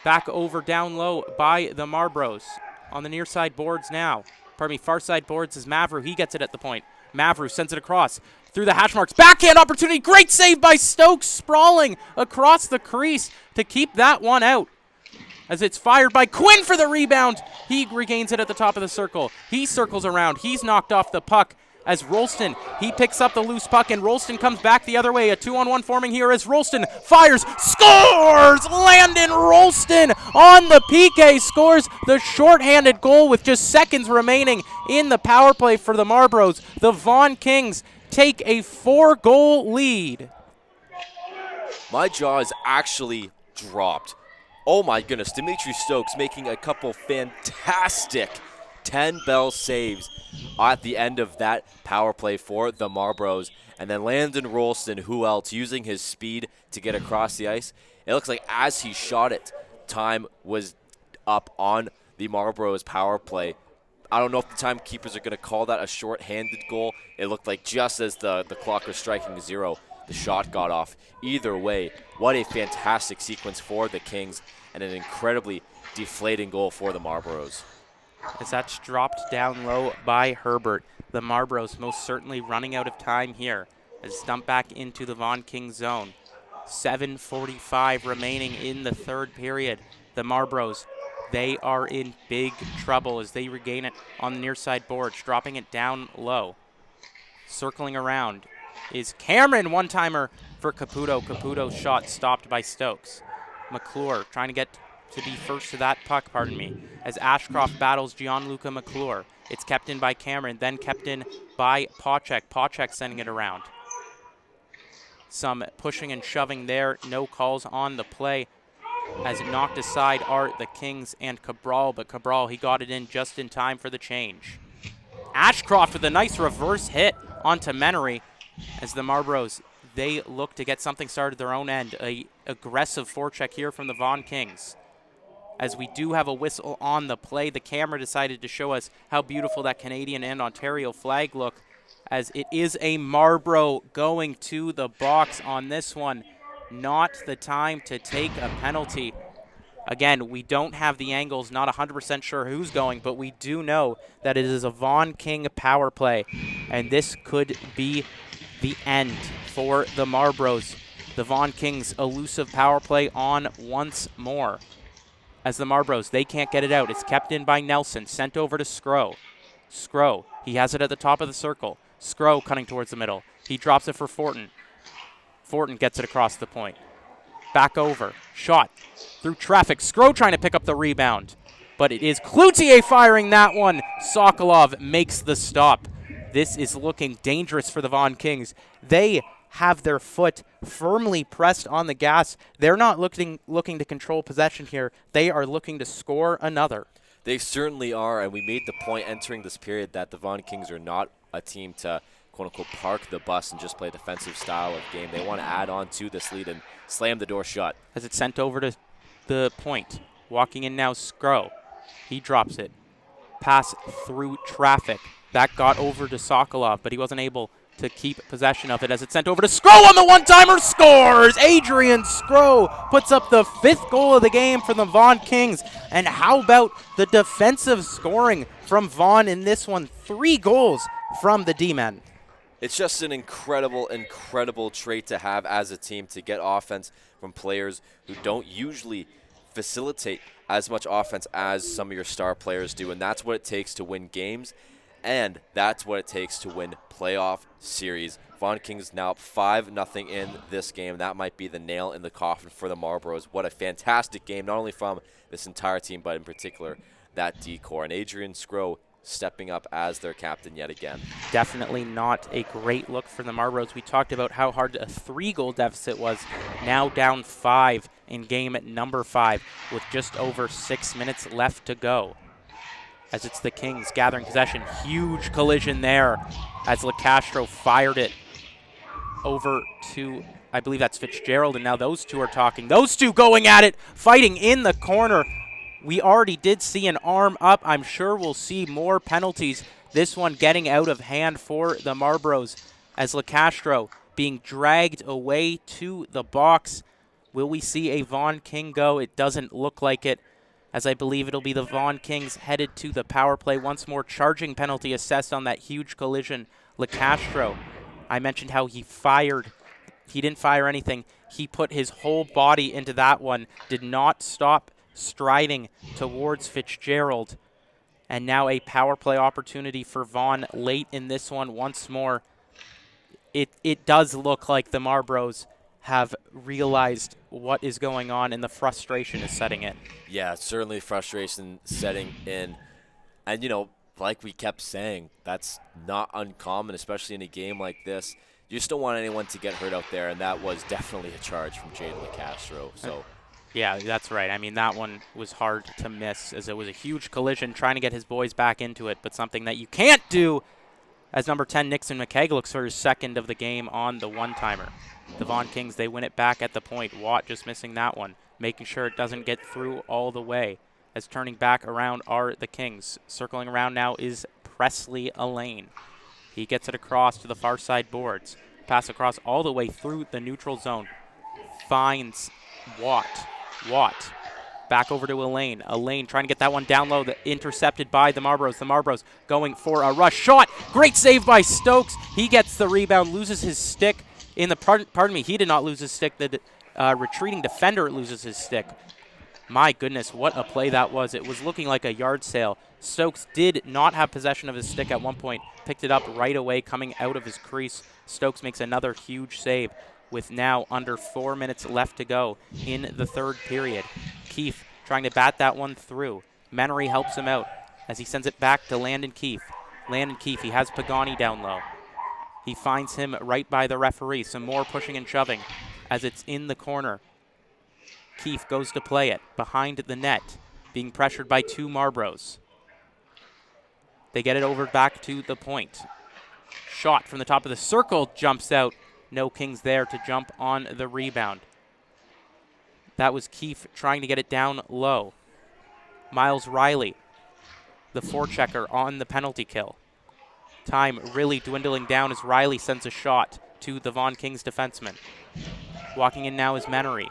Back over down low by the Marlboros. On the near side boards now. Pardon me, far side boards is Mavru. He gets it at the point. Mavru sends it across through the hash marks. Backhand opportunity. Great save by Stokes, sprawling across the crease to keep that one out. As it's fired by Quinn for the rebound. He regains it at the top of the circle. He circles around. He's knocked off the puck as Rolston, he picks up the loose puck, and Rolston comes back the other way. A 2-on-1 forming here as Rolston fires, scores! Landon Rolston on the PK scores the shorthanded goal with just seconds remaining in the power play for the Marlboros. The Vaughan Kings take a 4-goal lead. My jaw is actually dropped. Oh my goodness, Dimitri Stokes making a couple fantastic 10-bell saves at the end of that power play for the Marlboros. And then Landon Rolston, who else, using his speed to get across the ice. It looks like as he shot it, time was up on the Marlboros power play. I don't know if the timekeepers are going to call that a short-handed goal. It looked like just as the clock was striking 0, the shot got off. Either way, what a fantastic sequence for the Kings and an incredibly deflating goal for the Marlboros. As that's dropped down low by Herbert. The Marlboros most certainly running out of time here. As it's dumped back into the Vaughan Kings zone. 7:45 remaining in the third period. The Marlboros, they are in big trouble as they regain it on the near side boards, dropping it down low. Circling around is Cameron, one-timer for Caputo. Caputo's shot stopped by Stokes. McClure trying to get to be first to that puck, as Ashcroft battles Gianluca McClure. It's kept in by Cameron, then kept in by Pawczek. Pawczek sending it around. Some pushing and shoving there, no calls on the play. As it knocked aside are the Kings and Cabral, but Cabral, he got it in just in time for the change. Ashcroft with a nice reverse hit onto Menery as the Marlboros, they look to get something started their own end. A aggressive forecheck here from the Vaughan Kings. As we do have a whistle on the play, the camera decided to show us how beautiful that Canadian and Ontario flag look, as it is a Marlboro going to the box on this one. Not the time to take a penalty. Again, we don't have the angles, not 100% sure who's going, but we do know that it is a Vaughan King power play, and this could be the end for the Marlboros. The Vaughan Kings elusive power play on once more. As the Marlboros, they can't get it out. It's kept in by Nelson, sent over to Skro. Skro, he has it at the top of the circle. Skro cutting towards the middle. He drops it for Fortin. Fortin gets it across the point. Back over. Shot through traffic. Skro trying to pick up the rebound. But it is Cloutier firing that one. Sokolov makes the stop. This is looking dangerous for the Vaughan Kings. They have their foot firmly pressed on the gas. They're not looking to control possession here. They are looking to score another. They certainly are, and we made the point entering this period that the Vaughan Kings are not a team to, quote-unquote, park the bus and just play a defensive style of game. They want to add on to this lead and slam the door shut. As it's sent over to the point. Walking in now, Skro. He drops it. Pass through traffic. That got over to Sokolov, but he wasn't able to keep possession of it as it's sent over to Skro on the one-timer, scores! Adrian Skro puts up the 5th goal of the game for the Vaughan Kings. And how about the defensive scoring from Vaughan in this one? 3 goals from the D-men. It's just an incredible, incredible trait to have as a team, to get offense from players who don't usually facilitate as much offense as some of your star players do. And that's what it takes to win games. And that's what it takes to win playoff series Vaughan Kings now up 5-0 in this game. That might be the nail in the coffin for the Marlboros. What a fantastic game, not only from this entire team, but in particular that D-core. And Adrian Scrow stepping up as their captain yet again. Definitely not a great look for the Marlboros. We talked about how hard a 3-goal deficit was. Now down 5 in game number 5 with just over 6 minutes left to go. As it's the Kings gathering possession. Huge collision there as LeCastro fired it over to, I believe that's Fitzgerald, and now those two are talking. Those two going at it, fighting in the corner. We already did see an arm up. I'm sure we'll see more penalties. This one getting out of hand for the Marlboros as LeCastro being dragged away to the box. Will we see a Vaughan King go? It doesn't look like it, as I believe it'll be the Vaughan Kings headed to the power play. Once more, charging penalty assessed on that huge collision. LeCastro, I mentioned how he fired. He didn't fire anything. He put his whole body into that one, did not stop striding towards Fitzgerald. And now a power play opportunity for Vaughan late in this one once more. It does look like the Marlboros have realized what is going on and the frustration is setting in. Yeah, certainly frustration setting in. And, you know, like we kept saying, that's not uncommon, especially in a game like this. You just don't want anyone to get hurt out there, and that was definitely a charge from Jaden LeCastro. So. Yeah, that's right. I mean, that one was hard to miss as it was a huge collision trying to get his boys back into it, but something that you can't do as number 10, Nixon McKegg, looks for his second of the game on the one-timer. The Vaughan Kings, they win it back at the point. Watt just missing that one, making sure it doesn't get through all the way. As turning back around are the Kings. Circling around now is Presley Elaine. He gets it across to the far side boards. Pass across all the way through the neutral zone. Finds Watt. Watt back over to Elaine. Elaine trying to get that one down low, intercepted by the Marlboros. The Marlboros going for a rush shot. Great save by Stokes. He gets the rebound, loses his stick in the, pardon me, he did not lose his stick. The retreating defender loses his stick. My goodness, what a play that was. It was looking like a yard sale. Stokes did not have possession of his stick at one point. Picked it up right away coming out of his crease. Stokes makes another huge save with now under 4 minutes left to go in the third period. Keefe trying to bat that one through. Menery helps him out as he sends it back to Landon Keefe. Landon Keefe, he has Pagani down low. He finds him right by the referee. Some more pushing and shoving as it's in the corner. Keefe goes to play it behind the net, being pressured by 2 Marlboros. They get it over back to the point. Shot from the top of the circle, jumps out. No Kings there to jump on the rebound. That was Keefe trying to get it down low. Miles Riley, the forechecker on the penalty kill. Time really dwindling down as Riley sends a shot to the Vaughan Kings defenseman. Walking in now is Menery.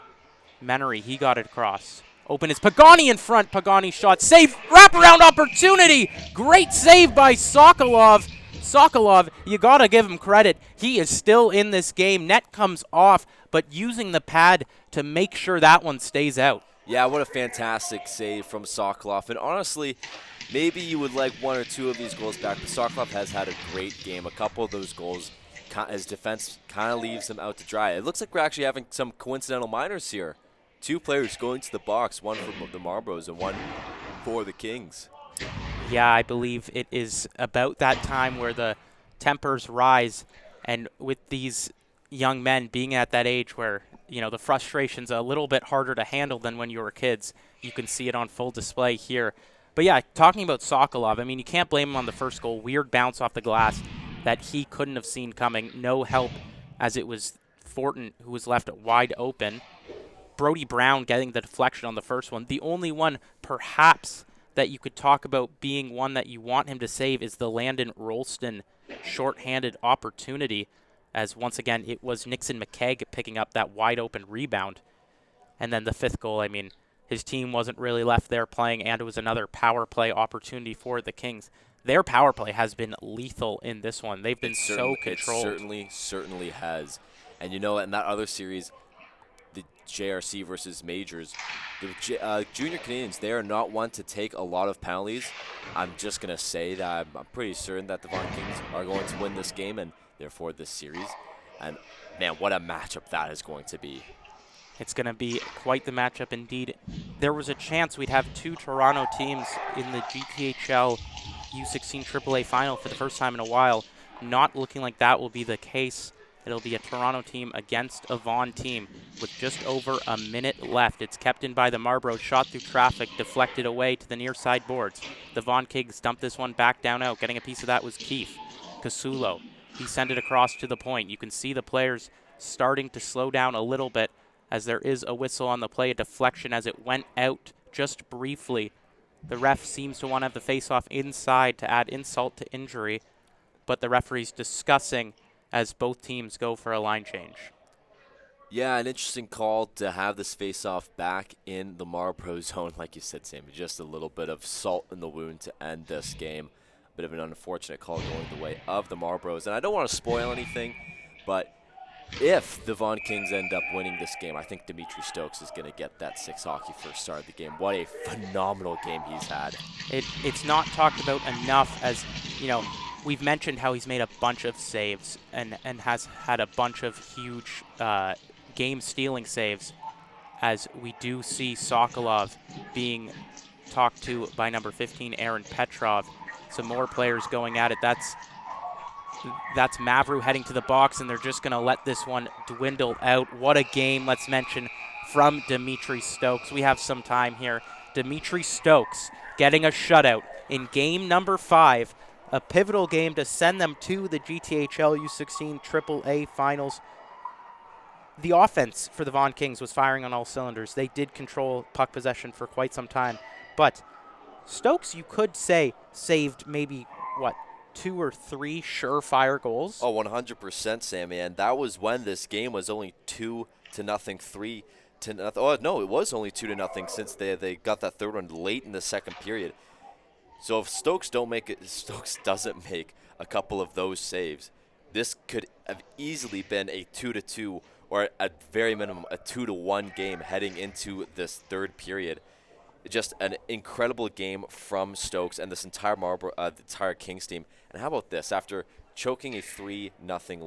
Menery, he got it across. Open is Pagani in front. Pagani shot. Save. Wraparound opportunity. Great save by Sokolov. Sokolov, you got to give him credit. He is still in this game. Net comes off, but using the pad to make sure that one stays out. Yeah, what a fantastic save from Sokolov. And honestly, maybe you would like 1 or 2 of these goals back, but Sokolov has had a great game. A couple of those goals, his defense kind of leaves him out to dry. It looks like we're actually having some coincidental minors here. 2 players going to the box, one for the Marlboros and one for the Kings. Yeah, I believe it is about that time where the tempers rise, and with these young men being at that age where, you know, the frustration's a little bit harder to handle than when you were kids, you can see it on full display here. But yeah, talking about Sokolov, I mean, you can't blame him on the first goal. Weird bounce off the glass that he couldn't have seen coming. No help as it was Fortin who was left wide open. Brody Brown getting the deflection on the first one. The only one perhaps that you could talk about being one that you want him to save is the Landon Rolston shorthanded opportunity, as once again it was Nixon McKegg picking up that wide open rebound. And then the 5th goal, I mean, his team wasn't really left there playing, and it was another power play opportunity for the Kings. Their power play has been lethal in this one. They've been so controlled. It certainly has. And you know, in that other series, the JRC versus Majors, the junior Canadians, they are not one to take a lot of penalties. I'm just going to say that I'm pretty certain that the Vaughan Kings are going to win this game, and there for this series. And man, what a matchup that is going to be. It's going to be quite the matchup indeed. There was a chance we'd have two Toronto teams in the GTHL U16 AAA final for the first time in a while. Not looking like that will be the case. It'll be a Toronto team against a Vaughan team with just over a minute left. It's kept in by the Marlboros, shot through traffic, deflected away to the near side boards. The Vaughan Kings dumped this one back down out. Getting a piece of that was Keefe. Casulo, he sent it across to the point. You can see the players starting to slow down a little bit as there is a whistle on the play, a deflection as it went out just briefly. The ref seems to want to have the face-off inside to add insult to injury, but the referee's discussing as both teams go for a line change. Yeah, an interesting call to have this face-off back in the Marlboro zone, like you said, Sammy. Just a little bit of salt in the wound to end this game. A bit of an unfortunate call going the way of the Marlboros. And I don't want to spoil anything, but if the Vaughan Kings end up winning this game, I think Dimitri Stokes is going to get that 6 hockey first start of the game. What a phenomenal game he's had. It's not talked about enough, as, you know, we've mentioned how he's made a bunch of saves and has had a bunch of huge game-stealing saves, as we do see Sokolov being talked to by number 15, Aaron Petrov. Some more players going at it. That's Mavru heading to the box, and they're just going to let this one dwindle out. What a game, let's mention, from Dimitri Stokes. We have some time here. Dimitri Stokes getting a shutout in game number 5, a pivotal game to send them to the GTHL U16 AAA Finals. The offense for the Vaughan Kings was firing on all cylinders. They did control puck possession for quite some time, but Stokes, you could say, saved maybe, 2 or 3 surefire goals? Oh, 100%, Sammy. And that was when this game was only 2-0, 3-0. Oh, no, it was only 2-0 since they got that third one late in the second period. So if Stokes doesn't make a couple of those saves, this could have easily been a 2-2 or at very minimum a 2-1 game heading into this third period. Just an incredible game from Stokes and this entire the entire Kings team. And how about this? After choking a 3-0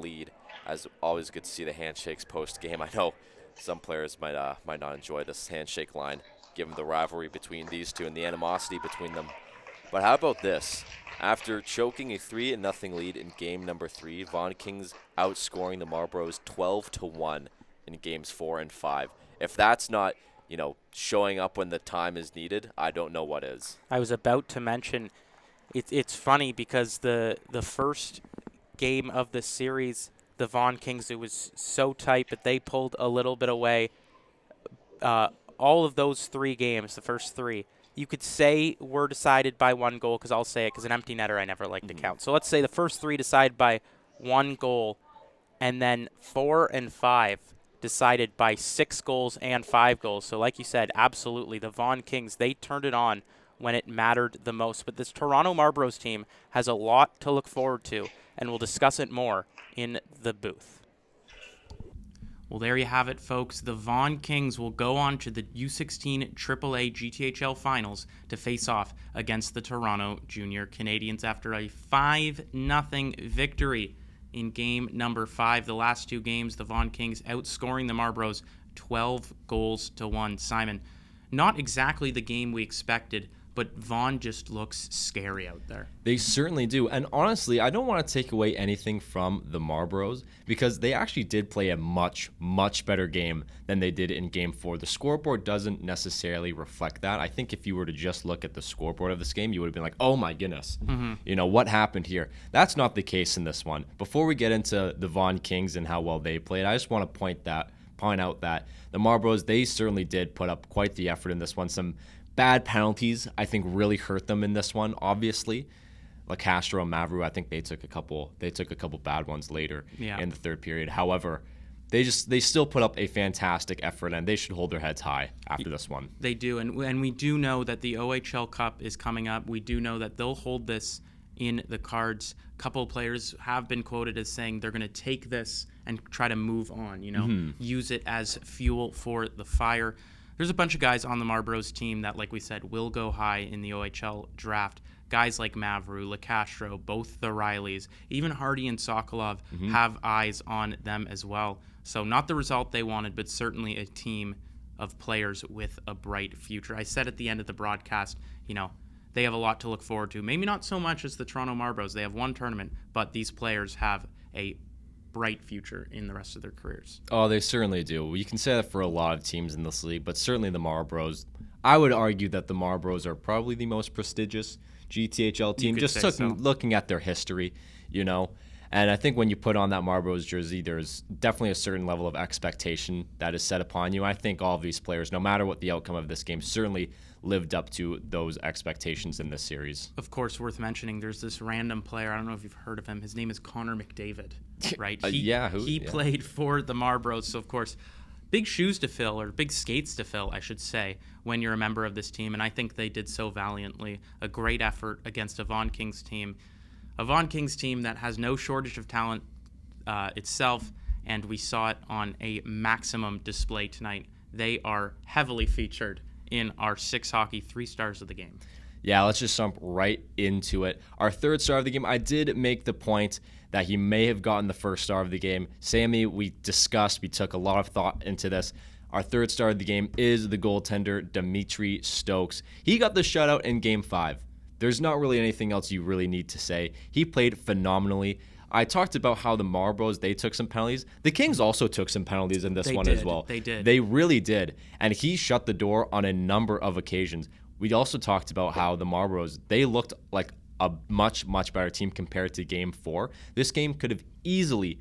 lead, as always good to see the handshakes post-game. I know some players might not enjoy this handshake line, given the rivalry between these two and the animosity between them. But how about this? After choking a 3-0 lead in game number 3, Vaughan Kings outscoring the Marlboros 12-1 in games 4 and 5. If that's not, showing up when the time is needed, I don't know what is. I was about to mention, it's funny because the first game of the series, the Vaughan Kings, it was so tight, but they pulled a little bit away. All of those 3 games, the first 3, you could say were decided by 1 goal, because I'll say it, because an empty netter I never like to count. So let's say the first 3 decided by 1 goal, and then 4 and 5 decided by 6 goals and 5 goals. So like you said, absolutely, the Vaughan Kings, they turned it on when it mattered the most. But this Toronto Marlboros team has a lot to look forward to, and we'll discuss it more in the booth. Well, there you have it, folks. The Vaughan Kings will go on to the U16 AAA GTHL Finals to face off against the Toronto Junior Canadians after a 5-0 victory in game number 5. The last 2 games, the Vaughan Kings outscoring the Marlboros 12-1. Simon, not exactly the game we expected, but Vaughan just looks scary out there. They certainly do. And honestly, I don't want to take away anything from the Marlboros because they actually did play a much, much better game than they did in Game 4. The scoreboard doesn't necessarily reflect that. I think if you were to just look at the scoreboard of this game, you would have been like, oh my goodness, what happened here? That's not the case in this one. Before we get into the Vaughan Kings and how well they played, I just want to point out that the Marlboros, they certainly did put up quite the effort in this one. Some bad penalties, I think, really hurt them in this one. Obviously, LaCastro and Mavru, I think they took a couple bad ones later in the third period. However, they still put up a fantastic effort, and they should hold their heads high after this one. They do, and we do know that the OHL Cup is coming up. We do know that they'll hold this in the cards. A couple of players have been quoted as saying they're going to take this and try to move on. Use it as fuel for the fire. there's a bunch of guys on the Marlboros team that, like we said, will go high in the OHL draft. Guys like Mavru, LeCastro, both the Rileys, even Hardy and Sokolov have eyes on them as well. So not the result they wanted, but certainly a team of players with a bright future. I said at the end of the broadcast, they have a lot to look forward to. Maybe not so much as the Toronto Marlboros. They have one tournament, but these players have a bright future in the rest of their careers. Oh, they certainly do. You can say that for a lot of teams in this league, but certainly the Marlboros. I would argue that the Marlboros are probably the most prestigious GTHL team, just looking at their history, And I think when you put on that Marlboros jersey, there's definitely a certain level of expectation that is set upon you. I think all of these players, no matter what the outcome of this game, certainly lived up to those expectations in this series. Of course, worth mentioning, there's this random player. I don't know if you've heard of him. His name is Connor McDavid, right? He played for the Marlboros, so of course, big shoes to fill, or big skates to fill, I should say, when you're a member of this team, and I think they did so valiantly. A great effort against a Vaughan Kings team. A Vaughan Kings team that has no shortage of talent itself, and we saw it on a maximum display tonight. They are heavily featured in our 6 hockey 3 stars of the game. Yeah, let's just jump right into it. Our 3rd star of the game, I did make the point that he may have gotten the 1st star of the game. Sammy, we took a lot of thought into this. Our 3rd star of the game is the goaltender, Dimitri Stokes. He got the shutout in Game 5. There's not really anything else you really need to say. He played phenomenally. I talked about how the Marlboros, they took some penalties. The Kings also took some penalties in this one as well. They did. They really did. And he shut the door on a number of occasions. We also talked about how the Marlboros, they looked like a much, much better team compared to Game 4. This game could have easily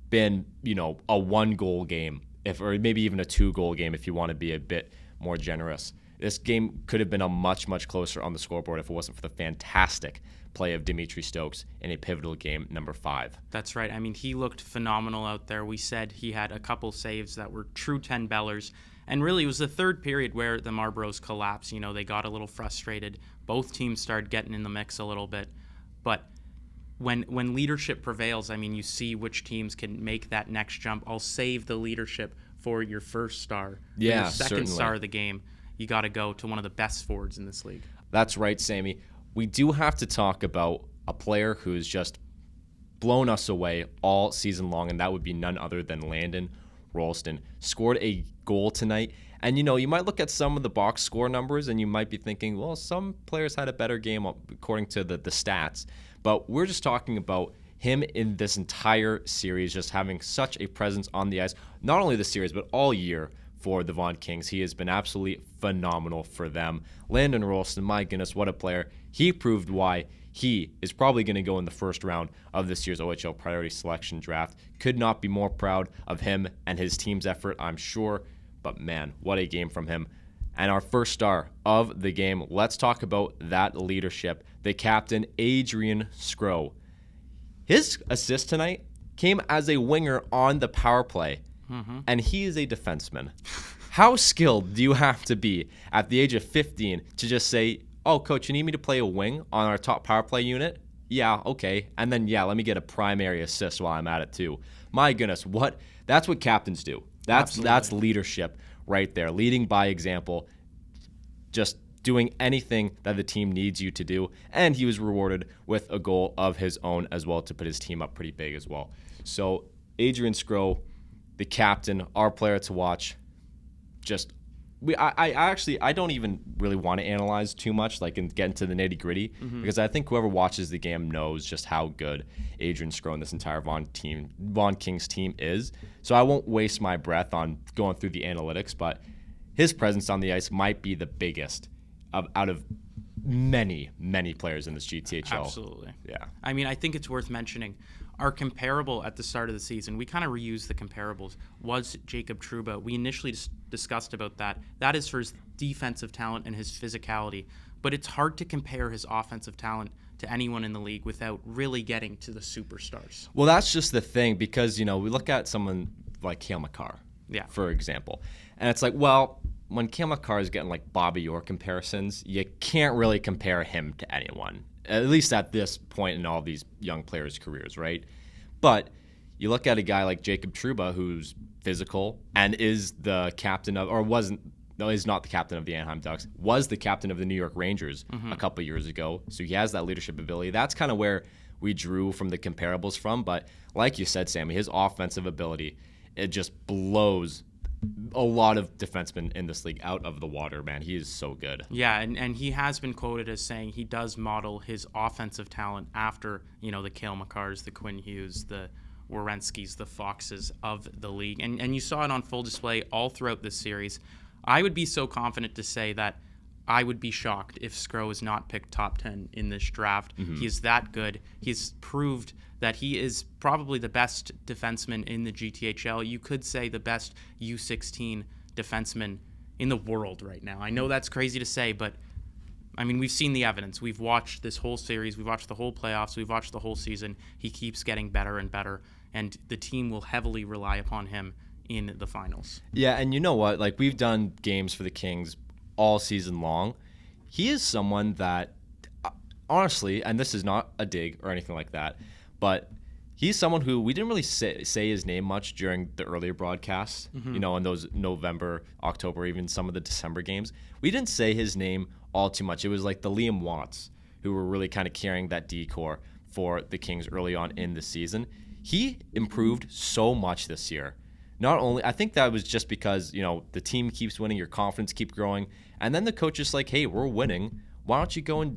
been, a 1-goal game, or maybe even a 2-goal game if you want to be a bit more generous. This game could have been a much, much closer on the scoreboard if it wasn't for the fantastic play of Dimitri Stokes in a pivotal game number 5. That's right. I mean, he looked phenomenal out there. We said he had a couple saves that were true 10-bellers. And really, it was the 3rd period where the Marlboros collapsed. They got a little frustrated. Both teams started getting in the mix a little bit. But when leadership prevails, I mean, you see which teams can make that next jump. I'll save the leadership for your 1st star. Yeah, your 2nd certainly. star of the game. You got to go to one of the best forwards in this league. That's right, Sammy. We do have to talk about a player who's just blown us away all season long, and that would be none other than Landon Ralston. Scored a goal tonight, and you might look at some of the box score numbers, and you might be thinking, well, some players had a better game according to the stats, but we're just talking about him in this entire series, just having such a presence on the ice, not only the series, but all year for the Vaughan Kings. He has been absolutely phenomenal for them. Landon Ralston, my goodness, what a player. He proved why he is probably going to go in the 1st round of this year's OHL Priority Selection Draft. Could not be more proud of him and his team's effort, I'm sure. But man, what a game from him. And our 1st star of the game, let's talk about that leadership. The captain, Adrian Skro. His assist tonight came as a winger on the power play. And he is a defenseman. How skilled do you have to be at the age of 15 to just say, oh, coach, you need me to play a wing on our top power play unit? Yeah, okay. And then, let me get a primary assist while I'm at it too. My goodness, that's what captains do. That's leadership right there. Leading by example, just doing anything that the team needs you to do. And he was rewarded with a goal of his own as well to put his team up pretty big as well. So Adrian Skro, the captain, our player to watch. I don't even really want to analyze too much, and get into the nitty gritty, because I think whoever watches the game knows just how good Adrian Skro and this entire Vaughan Kings team is. So I won't waste my breath on going through the analytics, but his presence on the ice might be the biggest out of many, many players in this GTHL. Absolutely. Yeah. I mean, I think it's worth mentioning. Our comparable at the start of the season, we kind of reused the comparables, was Jacob Trouba. We initially discussed about that. That is for his defensive talent and his physicality. But it's hard to compare his offensive talent to anyone in the league without really getting to the superstars. Well, that's just the thing, because, we look at someone like Cale Makar, for example. And it's like, well, when Cale Makar is getting Bobby Orr comparisons, you can't really compare him to anyone, at least at this point in all these young players' careers, right? But, you look at a guy like Jacob Trouba, who's physical and is the captain of, or wasn't, no, he's not the captain of the Anaheim Ducks, was the captain of the New York Rangers a couple years ago. So he has that leadership ability. That's kind of where we drew from the comparables from. But like you said, Sammy, his offensive ability, it just blows a lot of defensemen in this league out of the water, man. He is so good. Yeah, and he has been quoted as saying he does model his offensive talent after, the Cale Makars, the Quinn Hughes, the Werenskis, the Foxes of the league. And you saw it on full display all throughout this series. I would be so confident to say that I would be shocked if Skro is not picked top 10 in this draft. He is that good. He's proved that he is probably the best defenseman in the GTHL. You could say the best U16 defenseman in the world right now. I know that's crazy to say, but I mean, we've seen the evidence. We've watched this whole series. We've watched the whole playoffs. We've watched the whole season. He keeps getting better and better, and the team will heavily rely upon him in the finals. Yeah, and you know what? Like, we've done games for the Kings all season long. He is someone that, honestly, and this is not a dig or anything like that, but he's someone who we didn't really say his name much during the earlier broadcasts, in those November, October, even some of the December games. We didn't say his name all too much. It was like the Liam Watts who were really kind of carrying that decor for the Kings early on in the season. He improved so much this year. Not only, I think that was just because, the team keeps winning, your confidence keeps growing, and then the coach is like, hey, we're winning. Why don't you go and,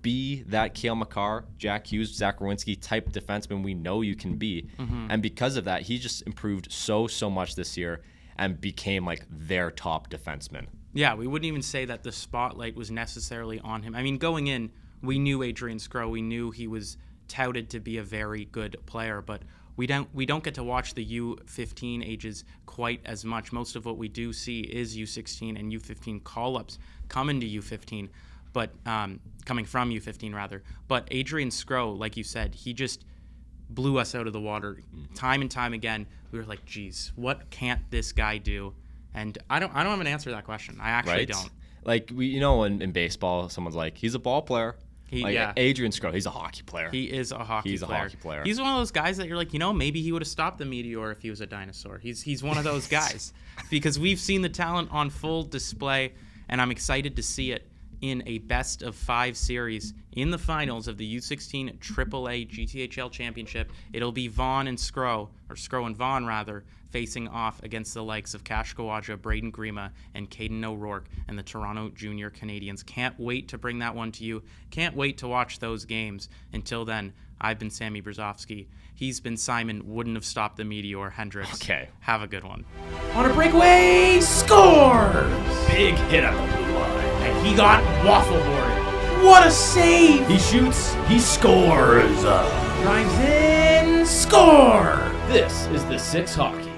be that Cale Makar, Jack Hughes, Zach Werenski type defenseman we know you can be. And because of that, he just improved so much this year and became like their top defenseman. Yeah, we wouldn't even say that the spotlight was necessarily on him. I mean, going in, we knew Adrian Skro. We knew he was touted to be a very good player, but we don't get to watch the U15 ages quite as much. Most of what we do see is U16 and U15 call-ups coming to U15, but coming from U15 rather. But Adrian Skro, like you said, he just blew us out of the water time and time again. We were like, geez, what can't this guy do? And I don't have an answer to that question. I actually don't. Like, in baseball, someone's like, he's a ball player. Adrian Skro, he's a hockey player. He is a hockey player. He's one of those guys that you're like, maybe he would have stopped the meteor if he was a dinosaur. He's one of those guys because we've seen the talent on full display, and I'm excited to see it in a best-of-5 series in the finals of the U16 AAA GTHL Championship. It'll be Vaughan and Skro, or Skro and Vaughan rather, facing off against the likes of Cash Kawaja, Braden Grima, and Caden O'Rourke and the Toronto Junior Canadians. Can't wait to bring that one to you. Can't wait to watch those games. Until then, I've been Sammy Brzezowski. He's been Simon Wouldn't Have Stopped the Meteor Hendricks. Okay. Have a good one. On a breakaway, scores! Big hit up the blue line. And he got waffle boarded. What a save! He shoots, he scores. Drives in, score! This is the 6 Hockey.